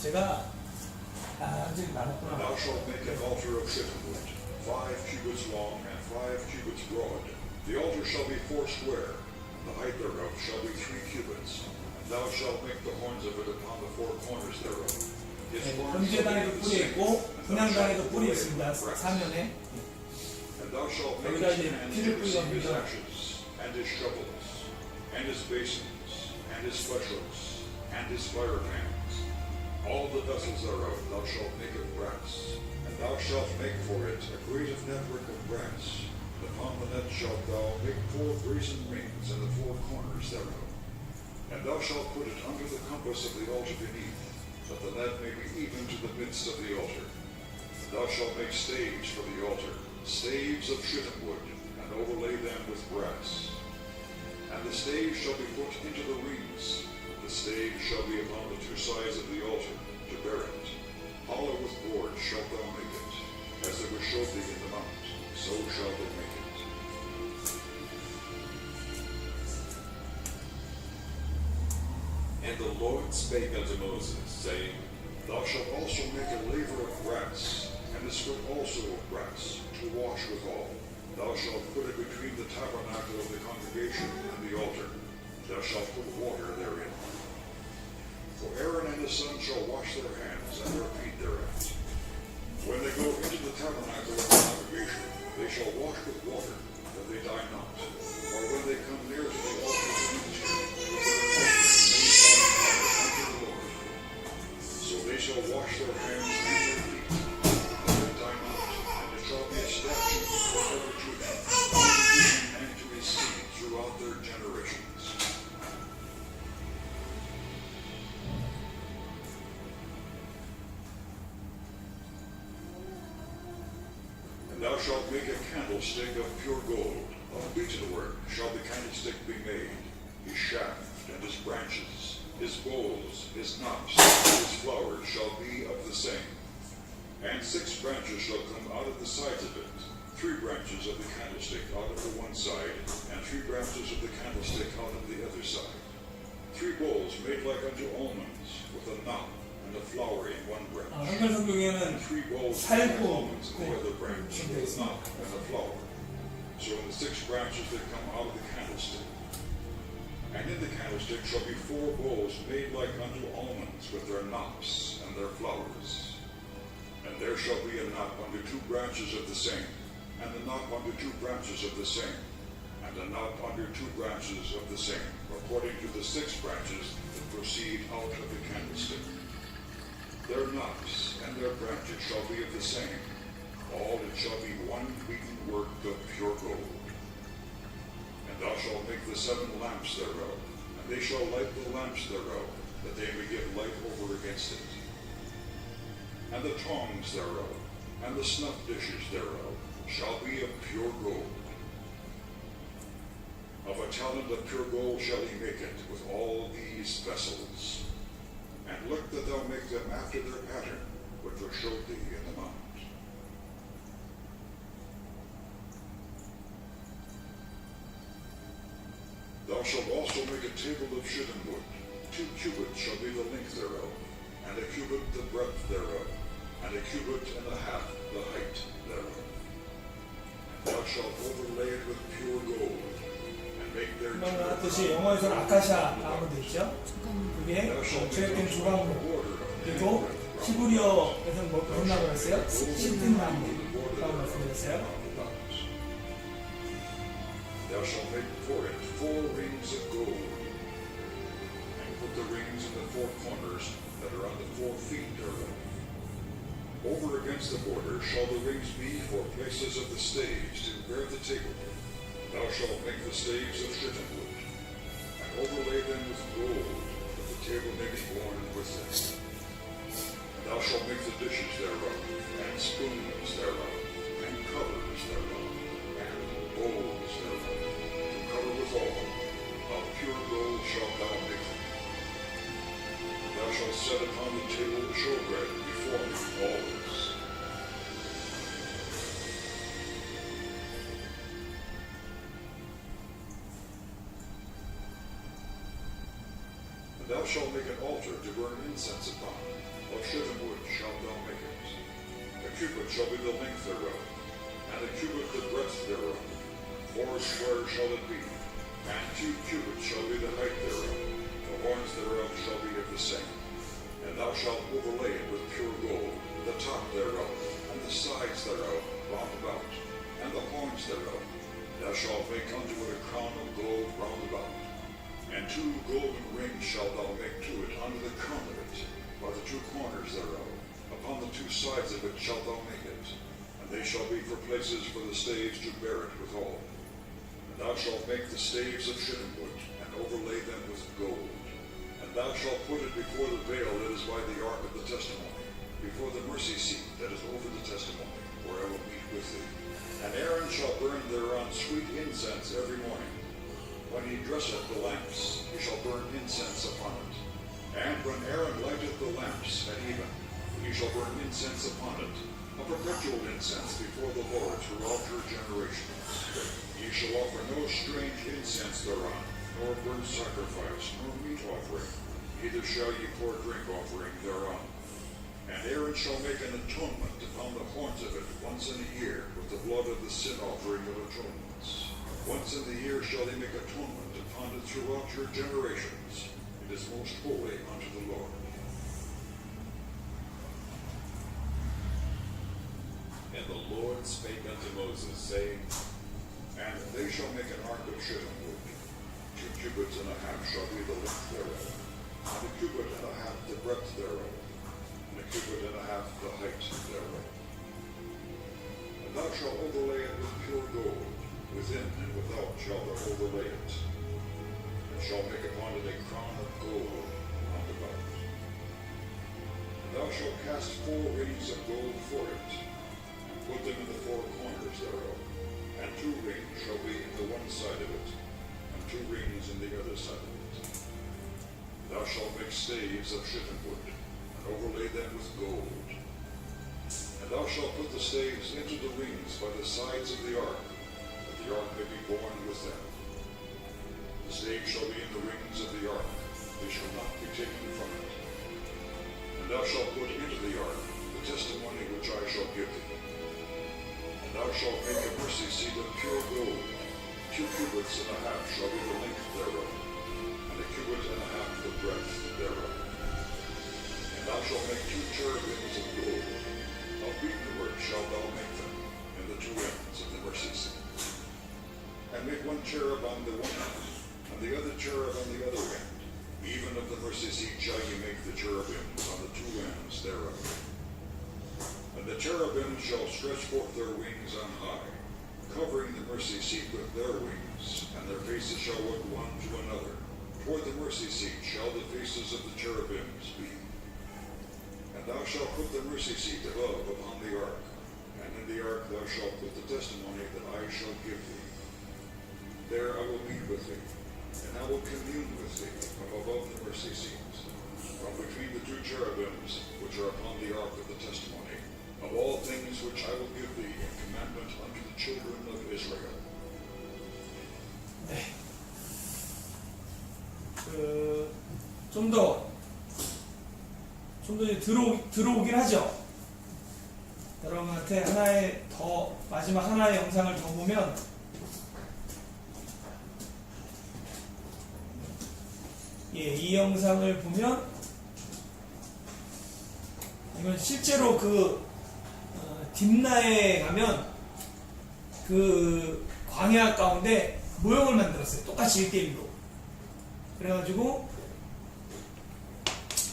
Speaker 1: 제가 아직 많았구나.
Speaker 6: Thou shalt make an altar of shittim wood, 5 cubits long and 5 cubits broad. The altar shall be 4 square, and the height thereof shall be 3 cubits. And thou shalt make the horns of it upon the 4 corners thereof. Its
Speaker 1: 네,
Speaker 6: horns shall be
Speaker 1: 금제단에도
Speaker 6: of the
Speaker 1: 뿔이
Speaker 6: same,
Speaker 1: 있고
Speaker 6: and thou shalt
Speaker 1: 분향단에도 뿔이
Speaker 6: overlay
Speaker 1: 있습니다.
Speaker 6: it with brass.
Speaker 1: 사면에.
Speaker 6: And thou shalt make
Speaker 1: 여기다
Speaker 6: his
Speaker 1: 이제
Speaker 6: hands
Speaker 1: 피를
Speaker 6: to receive his
Speaker 1: 뿌리거든요.
Speaker 6: ashes, and his shovels, and his basins, and his flesh hooks, and his fire pans. All the vessels thereof thou shalt make of brass, and thou shalt make for it a graven network of brass. And upon the net shalt thou make 4 brazen rings in the 4 corners thereof. And thou shalt put it under the compass of the altar beneath, that the net may be even to the midst of the altar. And thou shalt make staves for the altar, staves of shittim wood, and overlay them with brass. And the staves shall be put into the rings. The staves shall be upon the 2 sides of the altar, to bear it. Hollow with boards shalt thou make it, as it was showed thee in the mount, so shalt thou make it.
Speaker 7: And the Lord spake unto Moses, saying,
Speaker 6: Thou shalt also make a laver of brass, and a foot also of brass, to wash withal. Thou shalt put it between the tabernacle of the congregation and the altar. Thou shalt put water therein. For Aaron and his sons shall wash their hands and their feet thereat. When they go into the tabernacle of the congregation, they shall wash with water, that they die not. Or when they come near to the altar of the ministry, unto the Lord. So they shall wash their hands and their feet, that they die not. And it shall be a statute forever to them, and to his seed throughout their generations. And thou shalt make a candlestick of pure gold. Of beaten-work shall the candlestick be made, his shaft and his branches, his bowls, his knops, and his flowers shall be of the same. And 6 branches shall come out of the sides of it, 3 branches of the candlestick out of the one side, and 3 branches of the candlestick out of the other side. 3 bowls made like unto almonds, with a knot and a flower in one branch.
Speaker 1: 한글 성경에는
Speaker 6: And 3 bowls
Speaker 1: 살고
Speaker 6: like almonds in the other branch,
Speaker 1: 네,
Speaker 6: with a knot and a flower. So in the 6 branches that come out of the candlestick. And in the candlestick shall be 4 bowls made like unto almonds, with their knops and their flowers. And there shall be a knot under 2 branches of the same, and a knot under 2 branches of the same, and a knot under 2 branches of the same, according to the 6 branches that proceed out of the candlestick. Their knots and their branches shall be of the same. All it shall be one beaten work of pure gold. And thou shalt make the 7 lamps thereof, and they shall light the lamps thereof, that they may give light over against it. And the tongs thereof, and the snuff dishes thereof, shall be of pure gold. Of a talent of pure gold shall he make it with all these vessels. And look that thou make them after their pattern, which was showed thee in the mount. Thou shalt also make a table of shittim wood. 2 cubits shall be the length thereof, and a cubit the breadth thereof, and a cubit and a half the height thereof. And thou shalt overlay it with pure gold, and make their
Speaker 1: 그러면 뜻이 영어에서는 아카시아 나무 되죠. 그게 죄된 조각목. 그리고 히브리어에서는 무슨 나무라고 했어요? 시튼 나무라고 말씀드렸어요.
Speaker 6: Thou shalt make for it 4 rings of gold, and put the rings in the 4 corners that are on the 4 feet thereof. Over against the border shall the rings be for places of the staves to bear the table. Thou shalt make the staves of shittim wood, and overlay them with gold, that the table may be borne with them. And thou shalt make the dishes thereof, and spoons thereof, and covers thereof, and bowls thereof, to cover withal. Of pure gold shalt thou make them. And thou shalt set upon the table showbread before me always. And thou shalt make an altar to burn incense upon. Of shittim wood shalt thou make it. A cubit shall be the length thereof, and a cubit the breadth thereof. 4 square shall it be, and 2 cubits shall be the height thereof. The horns thereof shall be of the same. And thou shalt overlay it with pure gold, the top thereof, and the sides thereof round about, and the horns thereof. Thou shalt make unto it a crown of gold round about. And 2 golden rings shalt thou make to it under the crown of it, by the 2 corners thereof. Upon the 2 sides of it shalt thou make it, and they shall be for places for the staves to bear it withal. And thou shalt make the staves of shittim wood, and overlay them with gold. And thou shalt put it before the veil that is by the ark of the testimony, before the mercy seat that is over the testimony, where I will meet with thee. And Aaron shall burn thereon sweet incense every morning. When he dresseth the lamps, he shall burn incense upon it. And when Aaron lighteth the lamps at even, he shall burn incense upon it, a perpetual incense before the Lord throughout your generations. Ye shall offer no strange incense thereon, nor burnt sacrifice, nor meat offering, neither shall ye pour drink offering thereon. And Aaron shall make an atonement upon the horns of it once in a year, with the blood of the sin offering of atonements. Once in the year shall he make atonement upon it throughout your generations. It is most holy unto the Lord.
Speaker 7: And the Lord spake unto Moses, saying,
Speaker 6: And they shall make an ark of shittim wood. 2 cubits and a half shall be the length thereof, and a cubit and a half the breadth thereof, and a cubit and a half the height thereof. And thou shalt overlay it with pure gold, within and without shalt thou overlay it, and shalt make upon it a crown of gold round about. And thou shalt cast 4 rings of gold for it, and put them in the 4 corners descendant. Thou shalt make staves of shittim wood, and overlay them with gold. And thou shalt put the staves into the wings by the sides of the ark, that the ark may be borne with them. The staves shall be in the wings of the ark, they shall not be taken from it. And thou shalt put into the ark the testimony which I shall give thee. And thou shalt make a mercy seat of pure gold. 2 cubits and a half shall be the length thereof, and a cubit and a half the breadth thereof. And thou shalt make 2 cherubims of gold. Of beaten work shalt thou make them, in the 2 ends of the mercy seat. And make 1 cherub on the one end, and the other cherub on the other end. Even of the mercy seat shall ye make the cherubims on the 2 ends thereof. And the cherubims shall stretch forth their wings on high, covering the mercy seat with their wings, and their faces shall look one to another. Toward the mercy seat shall the faces of the cherubims be. And thou shalt put the mercy seat above upon the ark, and in the ark thou shalt put the testimony that I shall give thee. There I will meet with thee, and I will commune with thee from above the mercy seat, from between the 2 cherubims which are upon the ark of the testimony, of all things which I will give thee in commandment unto the children of Israel.
Speaker 1: 네. 좀 더 들어오긴 하죠. 여러분한테 마지막 하나의 영상을 더 보면 이 영상을 보면 이건 실제로 딥나에 가면 그 광야 가운데 모형을 만들었어요. 똑같이 1대1로. 그래가지고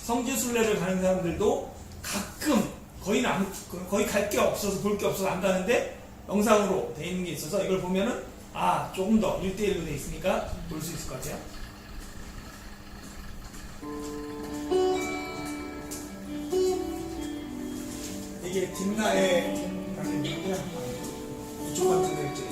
Speaker 1: 성지순례를 가는 사람들도 가끔 거의 갈 게 없어서 볼 게 없어서 안 가는데 영상으로 돼 있는 게 있어서 이걸 보면은 조금 더 1대1로 돼 있으니까 볼 수 있을 것 같아요. 이게 딥나에 가는 건데요. 이쪽 같은 데 있지.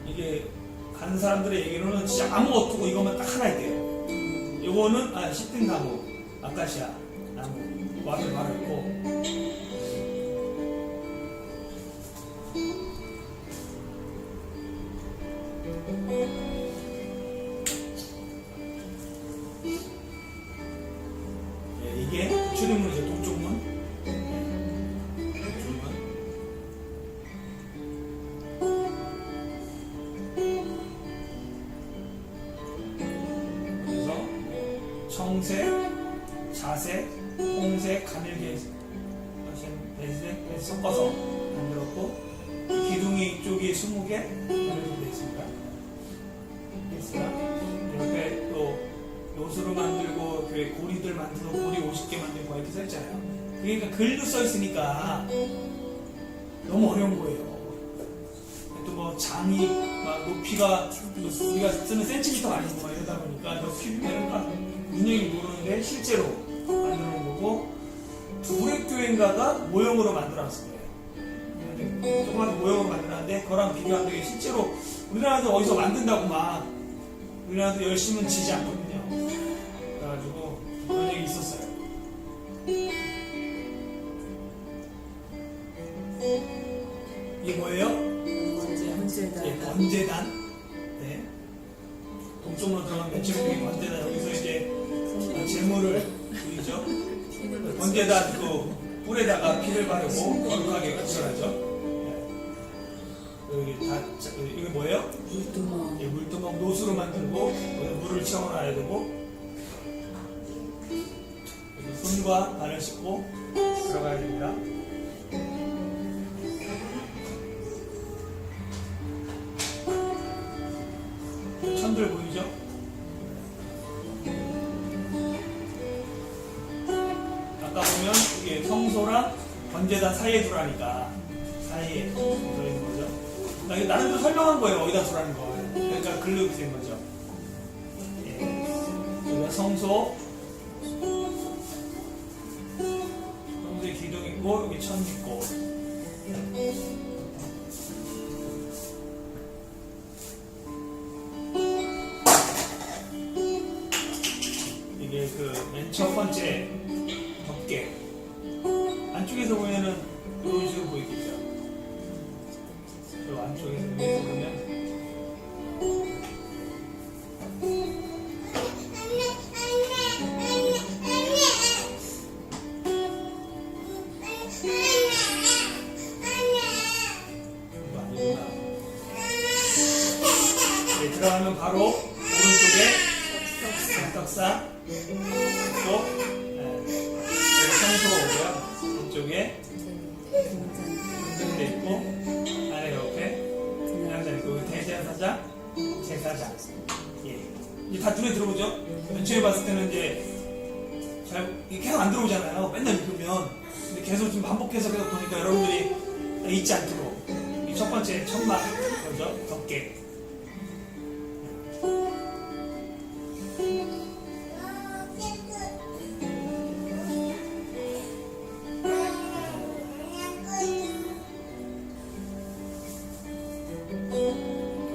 Speaker 1: 이게 가는 사람들의 얘기로는 진짜 아무것도 없고 이것만 딱 하나 있대요. 요거는 시핀나무, 아카시아 나무, 와들 바로 있고. 이게 출입문이죠. 동쪽문. 청색, 자색, 홍색, 가늘게 배색 섞어서 만들었고 기둥이 이쪽이 20개 되어 있습니다. 옆에 또 요수로 만들고 고리들 만들고 고리 50개 만들고 이렇게 써있잖아요. 그러니까 글도 써있으니까 너무 어려운 거예요. 또 뭐 장이 막 높이가 우리가 쓰는 센티미터가 아니고 막 이러다 보니까 높이가 분명히 모르는데 실제로 만들어 놓은 거고 두레교회인가가 모형으로 만들어놨을 거예요. 조그만 모형으로 만들어놨는데 그거랑 비교하는 게 실제로 우리나라도 어디서 만든다고 막 우리나라도 열심은 지지 않거든요. 그래가지고 그런 얘기 있었어요. 이게 뭐예요? 번제단. 네. 동쪽으로 들어가면 맨처음에 번제단 여기서 이제 재물을 드리죠. 번제단 뿔에다가 피를 바르고 거룩하게 거절하죠. 이게 뭐예요?
Speaker 2: 물두멍.
Speaker 1: 물두멍 노수로 만들고 물을 채워놔야 되고 손과 발을 씻고 들어가야 됩니다. 천들 보이죠? 아까 보면 이게 성소랑 번제단 사이에 두라니까 사이에 들어있는 거죠. 나 이거 나름대로 설명한 거예요. 어디다 두라는 거. 그러니까 글로 이렇게 된 거죠. 예. 여기가 성소의 기둥 있고 여기 천 있고. 이게 그 맨 첫 번째 덮개. 안쪽에서 보면은 이런 식으로 보이겠죠. 그 안쪽에서 보면 이거 아니구나. 네, 들어가면 바로 오른쪽에 석사 또 성소가 오고요. 이쪽에 등대 있고 아래 옆에 양장 있고 대제사장, 제사장. 예. 이제 다 눈에 들어오죠? 맨 처음에 봤을 때는 이제 잘 이게 계속 안 들어오잖아요. 맨날 읽으면. 근데 계속 지금 반복해서 계속 보니까 여러분들이 잊지 않도록 이 첫 번째 천막 거죠? 덮개.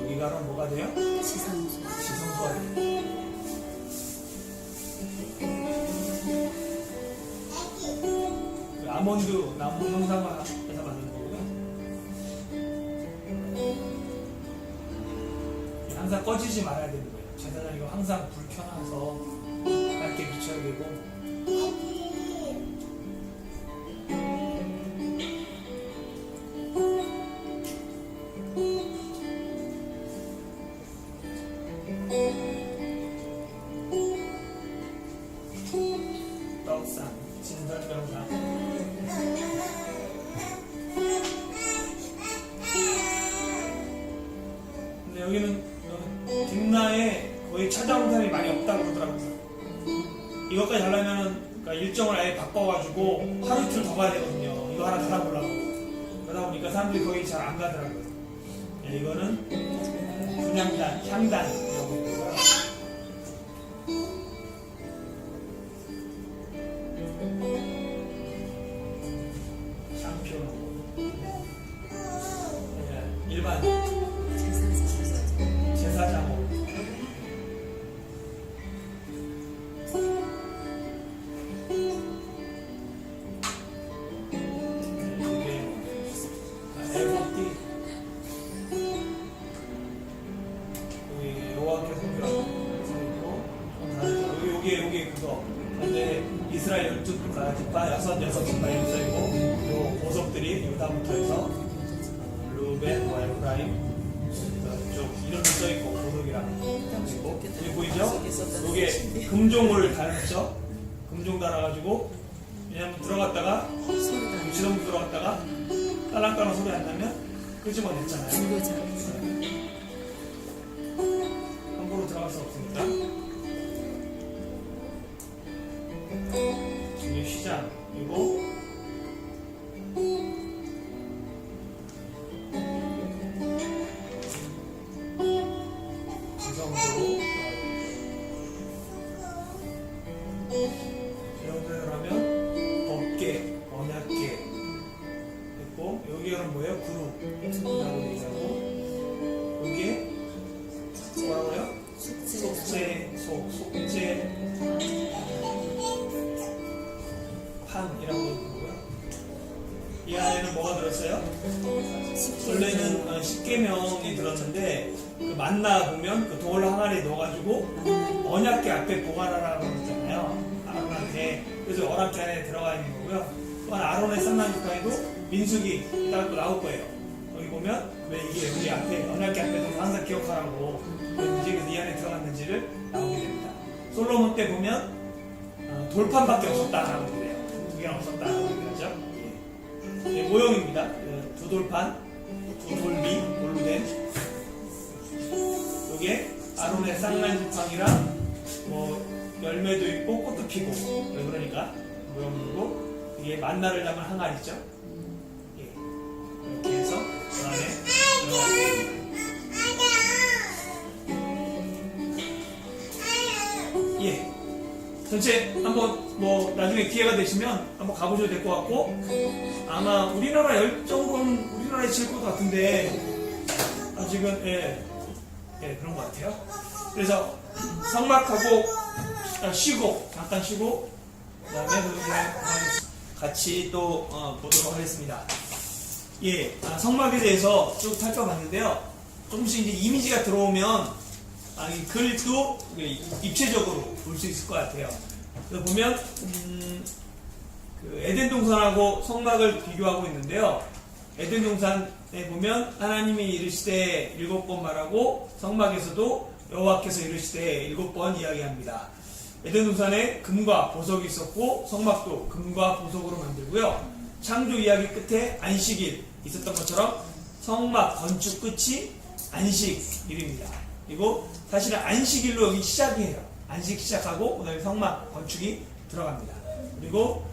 Speaker 1: 여기가 그럼 뭐가 돼요?
Speaker 3: 지상소.
Speaker 1: 지성소가 돼요. 그 아몬드 나무 형상화해서 만든 거고요. 항상 꺼지지 말아야 되는 거예요. 제사장 이거 항상 불 켜놔서 밝게 비춰야 되고. 떡상, 진설명상. 근데 여기는 딥나에 거의 찾아온 사람이 많이 없다고 그러더라고요. 이것까지 하려면 그러니까 일정을 아예 바꿔가지고 하루 이틀 더 가야 되거든요. 이거 하나 달아보려고. 그러다 보니까 사람들이 거의 잘 안 가더라고요. 네, 이거는 분향단, 향단이라고 있고요. 샴푸. 네, 일반 제사장호. 이게 에보띠. 여기 여호와께서 있고 여기 그거. 근데 이스라엘 12지파 6지파 있고 요 보석들이 유다부터 해서 루벤, 에프라임 쪽 이름이 써있고 보석이랑 있고 여기 보이죠? 이게 금종을 달았죠? 금종 달아가지고 왜냐면 들어갔다가 지성부 들어갔다가 딸랑딸랑 소리 안 나면 끄집어 냈잖아요. 함부로 들어갈 수 없으니까. 이게 시장이고 지성도 이런데를 하면 덮개, 언약개 있고 여기가 뭐예요? 그룹이라고 얘기하고 여기에 뭐라고요? 속죄, 속죄 판이라고 부르고요. 이 안에는 뭐가 들었어요? 원래는 10계명이 들었는데 그 만나 보면 그 돌 항아리에 넣어가지고 언약궤 앞에 보관하라고 그러잖아요. 아론한테. 그래서 언약궤 안에 들어가 있는 거고요. 또한 아론의 쌍난지파에도 민수기 이따가 또 나올 거예요. 여기 보면 왜 이게 여기 앞에 언약궤 앞에 도 항상 기억하라고 그래서 이 안에 들어갔는지를 나오게 됩니다. 솔로몬 때 보면 돌판밖에 없었다라고 그래요. 두 개가 없었다라고 얘기하죠. 예, 모형입니다. 두 돌판, 두 돌비, 돌로 된. 요게 아론의 쌍난지팡이랑 뭐 열매도 있고 꽃도 피고 그러니까 모형이고 이게 만나를 담은 항아리죠. 예. 이렇게 해서 그 안에 들어가게 됩니다. 예. 전체 한번 뭐 나중에 기회가 되시면 한번 가보셔도 될 것 같고, 아마 우리나라 열정은 우리나라에 질 것 같은데 아직은 그런 것 같아요. 그래서 성막하고 쉬고 잠깐 쉬고 그다음에 그냥 같이 또 보도록 하겠습니다. 예, 성막에 대해서 쭉 살펴봤는데요. 조금씩 이제 이미지가 들어오면 이 글도 입체적으로 볼 수 있을 것 같아요. 그래서 보면 그 에덴 동산하고 성막을 비교하고 있는데요. 에덴 동산에 보면 하나님이 이르시되 7번 말하고, 성막에서도 여호와께서 이르시되 7번 이야기합니다. 에덴 동산에 금과 보석이 있었고, 성막도 금과 보석으로 만들고요. 창조 이야기 끝에 안식일 있었던 것처럼 성막 건축 끝이 안식일입니다. 그리고 사실은 안식일로 여기 시작이에요. 안식 시작하고 그다음에 성막 건축이 들어갑니다. 그리고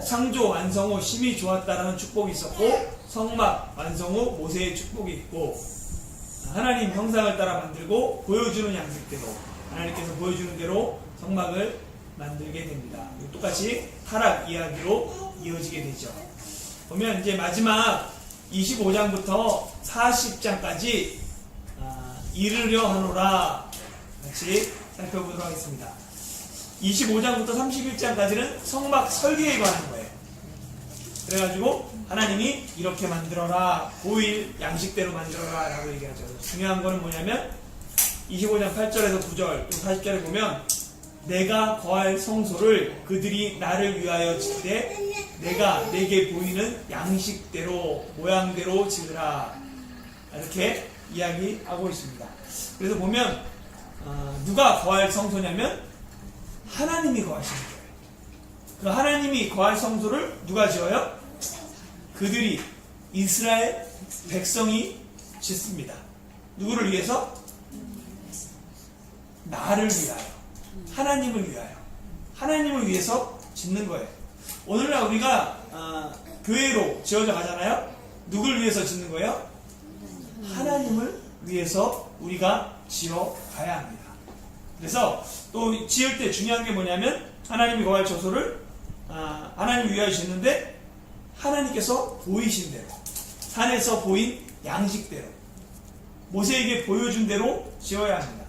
Speaker 1: 창조 완성 후 심히 좋았다라는 축복이 있었고, 성막 완성 후 모세의 축복이 있고, 하나님 형상을 따라 만들고 보여주는 양식대로, 하나님께서 보여주는 대로 성막을 만들게 됩니다. 똑같이 타락 이야기로 이어지게 되죠. 보면 이제 마지막 25장부터 40장까지 이르려 하노라 같이 살펴보도록 하겠습니다. 25장부터 31장까지는 성막 설계에 관한 거예요. 그래가지고 하나님이 이렇게 만들어라, 보일 양식대로 만들어라 라고 얘기하죠. 중요한 거는 뭐냐면 25장 8절에서 9절 또 40절에 보면 내가 거할 성소를 그들이 나를 위하여 짓되 내가 내게 보이는 양식대로 모양대로 지으라, 이렇게 이야기하고 있습니다. 그래서 보면 누가 거할 성소냐면 하나님이 거하시는 거예요. 그 하나님이 거할 성소를 누가 지어요? 그들이, 이스라엘 백성이 짓습니다. 누구를 위해서? 나를 위하여, 하나님을 위하여, 하나님을 위해서 짓는 거예요. 오늘날 우리가 교회로 지어져 가잖아요. 누굴 위해서 짓는 거예요? 하나님을 위해서 우리가 지어 가야 합니다. 그래서 또 지을 때 중요한 게 뭐냐면 하나님이 거할 처소를 하나님을 위하여 짓는데 하나님께서 보이신 대로, 산에서 보인 양식대로, 모세에게 보여준 대로 지어야 합니다.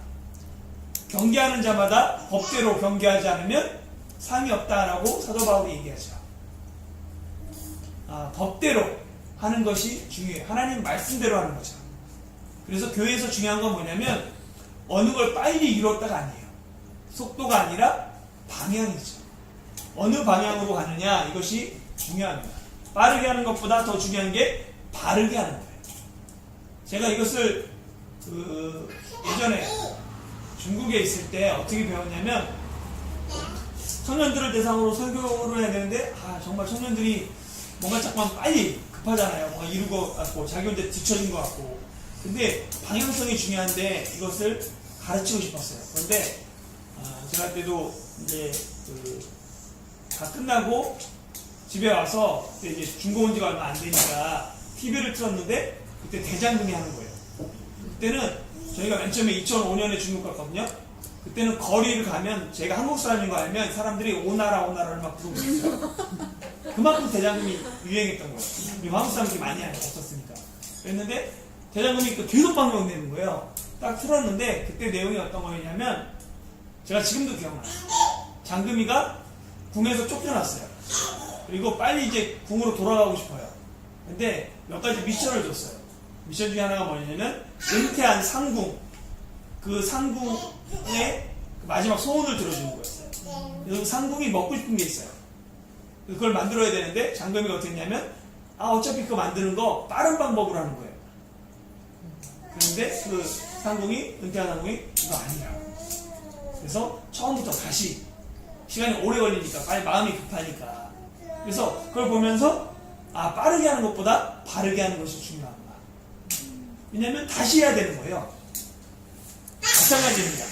Speaker 1: 경계하는 자마다 법대로 경계하지 않으면 상이 없다라고 사도 바울이 얘기하죠. 법대로 하는 것이 중요해요. 하나님 말씀대로 하는 거죠. 그래서 교회에서 중요한 건 뭐냐면 어느 걸 빨리 이뤘다가 아니에요. 속도가 아니라 방향이죠. 어느 방향으로 가느냐, 이것이 중요합니다. 빠르게 하는 것보다 더 중요한 게 바르게 하는 거예요. 제가 이것을 예전에 중국에 있을 때 어떻게 배웠냐면, 청년들을 대상으로 설교를 해야 되는데 정말 청년들이 뭔가 자꾸만 빨리 급하잖아요. 뭔가 이루고 같고 자기 혼자 뒤처진 것 같고. 근데 방향성이 중요한데 이것을 가르치고 싶었어요. 그런데 제가 그때도 이제 다 끝나고 집에 와서 그때 이제 중고 온 지가 얼마 안 되니까 TV를 틀었는데 그때 대장금이 하는 거예요. 그때는 저희가 맨 처음에 2005년에 중국 갔거든요. 그때는 거리를 가면 제가 한국 사람인 거 알면 사람들이 오나라를 막 부르고 있어요. 그만큼 대장금이 유행했던 거예요. 그리고 한국 사람들이 많이 없었으니까. 그랬는데 대장금이 계속 방송되는 거예요. 딱 틀었는데 그때 내용이 어떤 거였냐면, 제가 지금도 기억나요. 장금이가 궁에서 쫓겨났어요. 그리고 빨리 이제 궁으로 돌아가고 싶어요. 근데 몇 가지 미션을 줬어요. 미션 중에 하나가 뭐냐면 은퇴한 상궁, 그 상궁의 마지막 소원을 들어주는 거였어요. 그래서 상궁이 먹고 싶은 게 있어요. 그걸 만들어야 되는데 장금이가 어떻게 했냐면 어차피 그거 만드는 거 빠른 방법으로 하는 거예요. 그런데 그 상궁이, 은퇴한 상궁이 이거 아니라고. 그래서 처음부터 다시, 시간이 오래 걸리니까, 빨리 마음이 급하니까. 그래서 그걸 보면서 빠르게 하는 것보다 바르게 하는 것이 중요하구나. 왜냐하면 다시 해야 되는 거예요. 마찬가지입니다.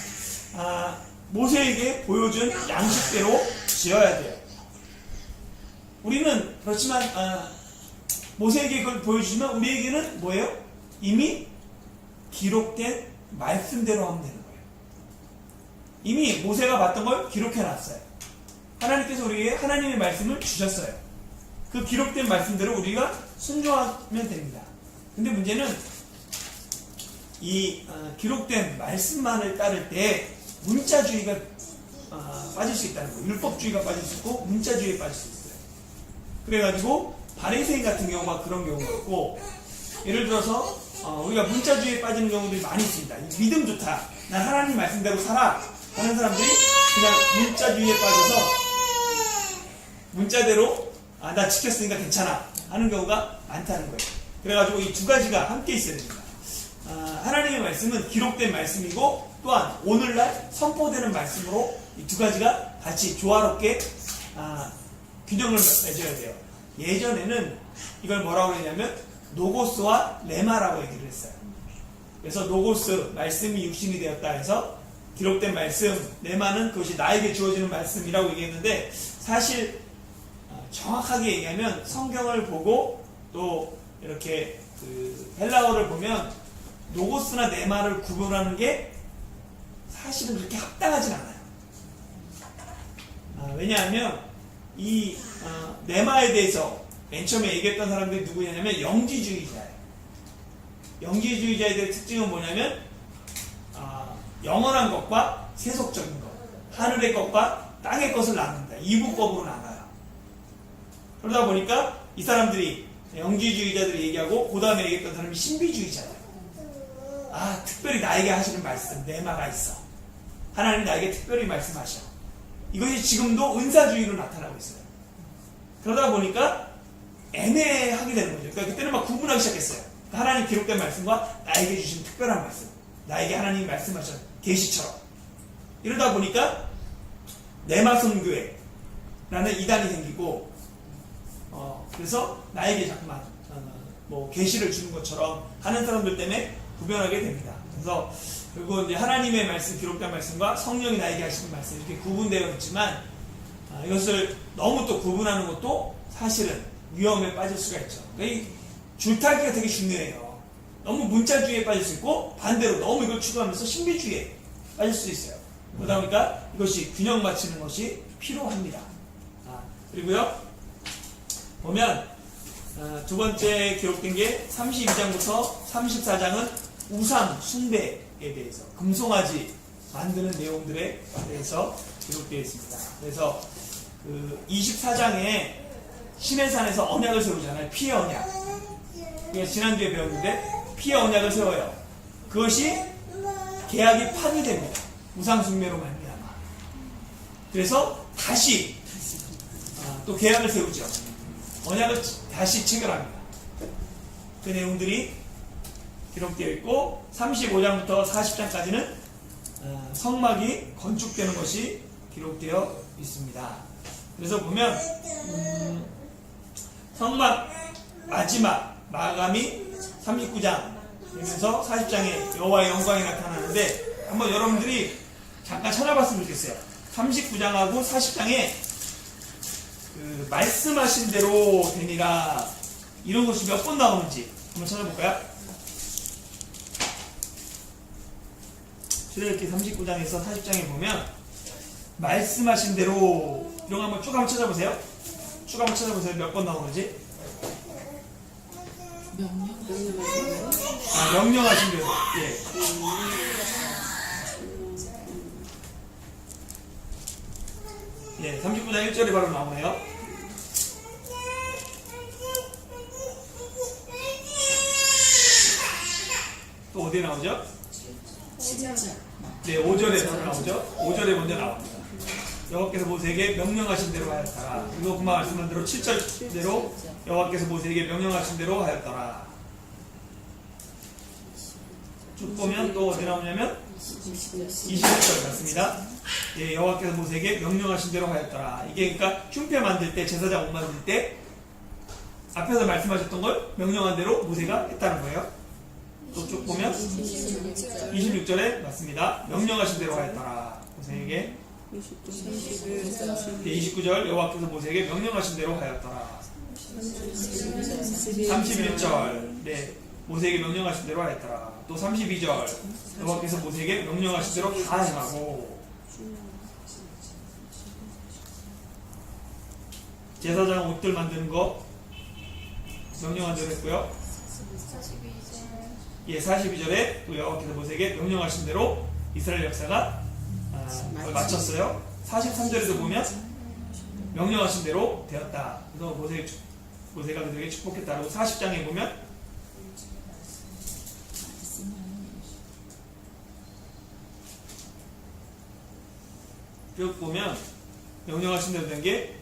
Speaker 1: 모세에게 보여준 양식대로 지어야 돼요. 우리는 그렇지만 모세에게 그걸 보여주지만 우리에게는 뭐예요? 이미 기록된 말씀대로 하면 되는 거예요. 이미 모세가 봤던 걸 기록해놨어요. 하나님께서 우리에게 하나님의 말씀을 주셨어요. 그 기록된 말씀대로 우리가 순종하면 됩니다. 근데 문제는 이 기록된 말씀만을 따를 때 문자주의가 빠질 수 있다는 거예요. 율법주의가 빠질 수 있고 문자주의에 빠질 수 있어요. 그래가지고 바리새인 같은 경우가 그런 경우가 있고, 예를 들어서 우리가 문자주의에 빠지는 경우들이 많이 있습니다. 믿음 좋다, 난 하나님 말씀대로 살아 하는 사람들이 그냥 문자주의에 빠져서 문자대로 나 지켰으니까 괜찮아 하는 경우가 많다는 거예요. 그래가지고 이 두 가지가 함께 있어야 됩니다. 하나님의 말씀은 기록된 말씀이고 또한 오늘날 선포되는 말씀으로 이 두 가지가 같이 조화롭게 균형을 맺어야 돼요. 예전에는 이걸 뭐라고 했냐면 노고스와 레마라고 얘기를 했어요. 그래서 노고스, 말씀이 육신이 되었다 해서 기록된 말씀, 레마는 그것이 나에게 주어지는 말씀이라고 얘기했는데, 사실 정확하게 얘기하면 성경을 보고 또 이렇게 헬라어를 보면 노고스나 레마를 구분하는 게 사실은 그렇게 합당하진 않아요. 왜냐하면 이 레마에 대해서 맨 처음에 얘기했던 사람들이 누구냐면 영지주의자예요. 영지주의자의 특징은 뭐냐면 영원한 것과 세속적인 것, 하늘의 것과 땅의 것을 나눈다. 이분법으로 나눠요. 그러다 보니까 이 사람들이, 영지주의자들이 얘기하고 그 다음에 얘기했던 사람이 신비주의자예요. 특별히 나에게 하시는 말씀, 레마가 있어. 하나님 나에게 특별히 말씀하셔. 이것이 지금도 은사주의로 나타나고 있어요. 그러다 보니까 애매하게 되는 거죠. 그러니까 그때는 막 구분하기 시작했어요. 하나님 기록된 말씀과 나에게 주신 특별한 말씀, 나에게 하나님이 말씀하신 계시처럼. 이러다 보니까 내마선교회라는 이단이 생기고, 그래서 나에게 자꾸만 계시를 주는 것처럼 하는 사람들 때문에 구별하게 됩니다. 그래서 결국 이제 하나님의 말씀, 기록된 말씀과 성령이 나에게 하시는 말씀, 이렇게 구분되어 있지만 이것을 너무 또 구분하는 것도 사실은 위험에 빠질 수가 있죠. 그러니까 이 줄타기가 되게 중요해요. 너무 문자주의에 빠질 수 있고 반대로 너무 이걸 추구하면서 신비주의에 빠질 수 있어요. 그러다 보니까 이것이 균형 맞추는 것이 필요합니다. 그리고요, 보면 두 번째 기록된 게 32장부터 34장은 우상 숭배에 대해서, 금송아지 만드는 내용들에 대해서 기록되어 있습니다. 그래서 그 24장에 시내산에서 언약을 세우잖아요. 피의 언약. 그래서 지난주에 배웠는데 피의 언약을 세워요. 그것이 계약이 파기됩니다. 우상 숭배로 말미암아. 그래서 다시 또 계약을 세우죠. 언약을 다시 체결합니다. 그 내용들이 기록되어 있고 35장부터 40장까지는 성막이 건축되는 것이 기록되어 있습니다. 그래서 보면 성막 마지막 마감이 39장 되면서 40장에 여호와의 영광이 나타나는데, 한번 여러분들이 잠깐 찾아봤으면 좋겠어요. 39장하고 40장에 그 말씀하신 대로 되니라 이런 것이 몇 번 나오는지 한번 찾아볼까요? 출애굽기 39장에서 40장에 보면 말씀하신 대로 이런 거 한번 쭉 한번 찾아보세요. 쭉 한번 찾아보세요. 몇 번 나오는지. 명령하신 대로. 예. 예, 39장 1절에 바로 나오네요. 또 어디에 나오죠?
Speaker 4: 7절.
Speaker 1: 네, 5절에 바로 나오죠. 5절에 먼저 나옵니다. 여호와께서 모세에게 명령하신 대로 하였더라. 이거 그만 말씀한 대로 7절대로 여호와께서 모세에게 명령하신 대로 하였더라. 쭉 보면 또 어디 나오냐면 20절 맞습니다. 예, 여호와께서 모세에게 명령하신 대로 하였더라. 이게 그러니까 흉패 만들 때, 제사장 옷 만들 때 앞에서 말씀하셨던 걸 명령한 대로 모세가 했다는 거예요. 또 쭉 보면 26절에 맞습니다. 명령하신 대로 하였더라. 모세에게
Speaker 3: 31, 32,
Speaker 1: 29절 여호와께서 모세에게 명령하신 대로 하였더라. 31절 네, 모세에게 명령하신 대로 하였더라. 또 32절 여호와께서 모세에게 명령하신 대로 다 행하고 제사장 옷들 만드는 거 명령한 대로 했고요.
Speaker 5: 42절
Speaker 1: 예, 42절에 또 여호와께서 모세에게 명령하신 대로 이스라엘 역사가 마쳤어요. 43절에도 보면 명령하신 대로 되었다. 그래서 모세가 그들에게 축복했다라고 40장에 보면 쭉 보면 명령하신 대로 된 게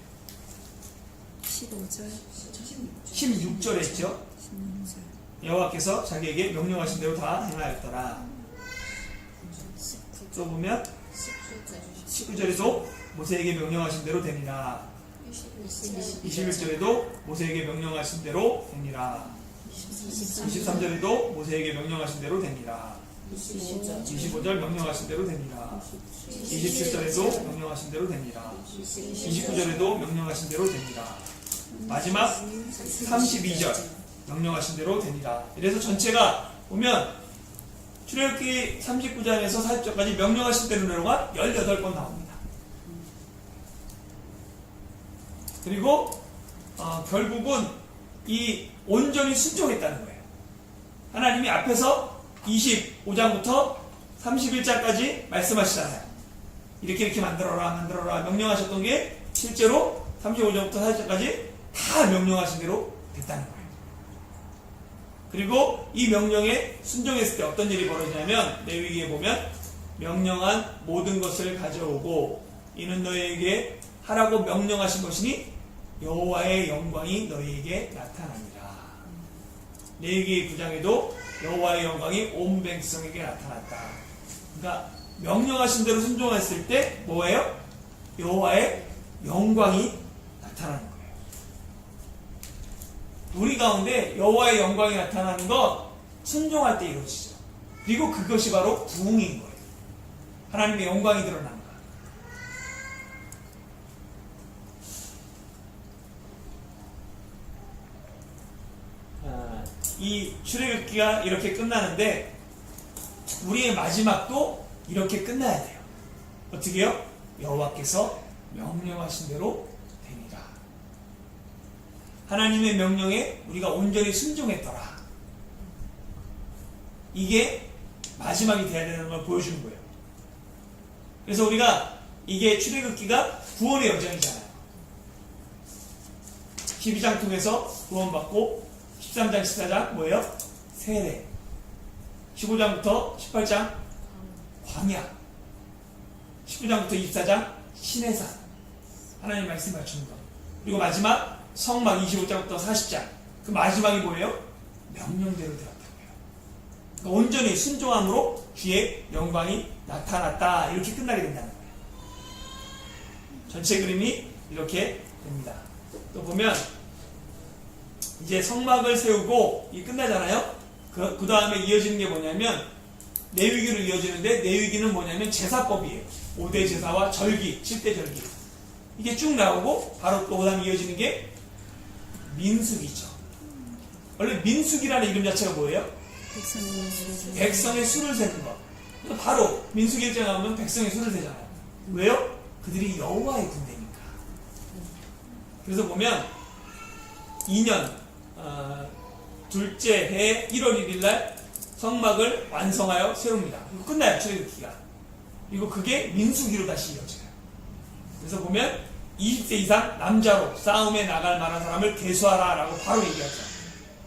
Speaker 3: 15절,
Speaker 1: 16절에 있죠. 여호와께서 자기에게 명령하신 대로 다 행하였더라. 또 보면 19절에도 모세에게 명령하신 대로 되니라. 21절에도 모세에게 명령하신 대로 되니라. 23절에도 모세에게 명령하신 대로 되니라. 25절 명령하신 대로 되니라. 27절에도 명령하신 대로 되니라. 29절에도 명령하신 대로 되니라. 마지막 32절 명령하신 대로 되니라. 이래서 전체가 보면 출애굽기 39장에서 40절까지 명령하신 대로가 18번 나옵니다. 그리고 결국은 이 온전히 순종했다는 거예요. 하나님이 앞에서 25장부터 31장까지 말씀하시잖아요. 이렇게 만들어라 명령하셨던 게 실제로 35장부터 40장까지 다 명령하신 대로 됐다는 거예요. 그리고 이 명령에 순종했을 때 어떤 일이 벌어지냐면 레위기에 보면 명령한 모든 것을 가져오고 이는 너희에게 하라고 명령하신 것이니 여호와의 영광이 너희에게 나타납니다. 레위기 9장에도 여호와의 영광이 온 백성에게 나타났다. 그러니까 명령하신 대로 순종했을 때 뭐예요? 여호와의 영광이 나타나는 거예요. 우리 가운데 여호와의 영광이 나타나는 건 순종할 때 이루어지죠. 그리고 그것이 바로 부흥인 거예요. 하나님의 영광이 드러나는 거예요. 이 출애굽기가 이렇게 끝나는데 우리의 마지막도 이렇게 끝나야 돼요. 어떻게요? 여호와께서 명령하신 대로 되니라. 하나님의 명령에 우리가 온전히 순종했더라. 이게 마지막이 돼야 되는 걸 보여주는 거예요. 그래서 우리가 이게 출애굽기가 구원의 여정이잖아요. 12장 통해서 구원받고 13장, 14장 뭐예요? 세례. 15장부터 18장 광야. 19장부터 24장 신해산. 하나님 말씀 맞추는 것. 그리고 마지막 성막 25장부터 40장. 그 마지막이 뭐예요? 명령대로 되었다고요. 그러니까 온전히 순종함으로 주의 영광이 나타났다. 이렇게 끝나게 된다는 거예요. 전체 그림이 이렇게 됩니다. 또 보면 이제 성막을 세우고 이 끝나잖아요. 그 다음에 이어지는 게 뭐냐면 레위기로 이어지는데 레위기는 뭐냐면 제사법이에요. 5대 제사와 절기, 7대 절기. 이게 쭉 나오고 바로 또 그 다음에 이어지는 게 민수기죠. 원래 민수기라는 이름 자체가 뭐예요? 백성의 수를 세는 거. 그러니까 바로 민수기 1장 나오면 백성의 수를 세잖아요. 왜요? 그들이 여호와의 군대니까. 그래서 보면 2년 둘째 해 1월 1일 날 성막을 완성하여 세웁니다. 그리고 끝나요. 출애굽기가. 그리고 그게 민수기로 다시 이어져요. 그래서 보면 20세 이상 남자로 싸움에 나갈 만한 사람을 계수하라 라고 바로 얘기하죠.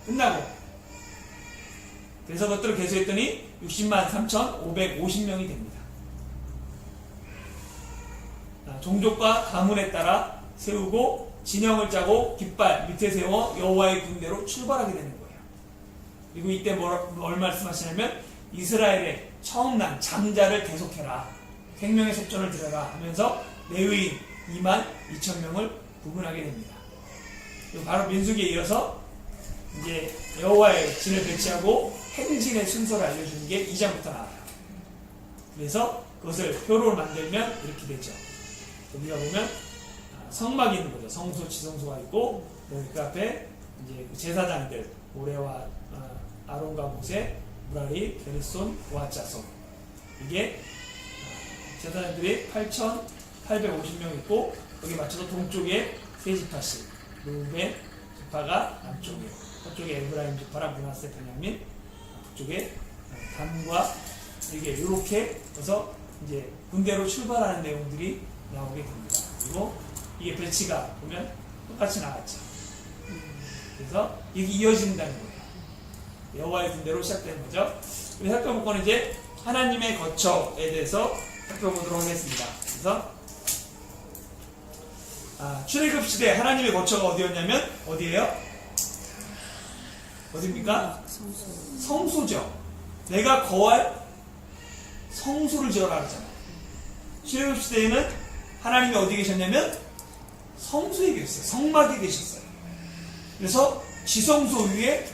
Speaker 1: 끝나고. 그래서 그것들을 계수했더니 60만 3,550명이 됩니다. 종족과 가문에 따라 세우고 진영을 짜고 깃발 밑에 세워 여호와의 군대로 출발하게 되는 거예요. 그리고 이때 뭘 말씀하시냐면 이스라엘의 처음 난 장자를 계속해라. 생명의 속전을 드려라 하면서 레위인 2만 2천 명을 구분하게 됩니다. 그리고 바로 민수기에 이어서 이제 여호와의 진을 배치하고 행진의 순서를 알려주는 게 2장부터 나와요. 그래서 그것을 표로 만들면 이렇게 되죠. 우리가 보면 성막이 있는 거죠. 성소, 지성소가 있고 그 앞에 이제 제사장들 모레와 아론과 모세, 무라리, 게르손, 보아자손 이게 제사장들이 8,850명 있고 거기 맞춰서 동쪽에 세 지파씩 루벤 지파가 남쪽에 서쪽에 에브라임 지파랑 므낫세 베냐민 북쪽에 단과 이렇게 해서 이제 군대로 출발하는 내용들이 나오게 됩니다. 그리고 이게 배치가 보면 똑같이 나왔죠. 그래서 이게 이어진다는 거예요. 여호와의 군대로 시작되는 거죠. 우리 살펴볼 거는 이제 하나님의 거처에 대해서 살펴보도록 하겠습니다. 그래서 출애굽 시대 하나님의 거처가 어디였냐면 어디예요? 어디입니까? 성소죠. 내가 거할 성소를 지어라 하잖아요. 출애굽 시대에는 하나님이 어디 계셨냐면 성소에 계셨어요. 성막에 계셨어요. 그래서 지성소 위에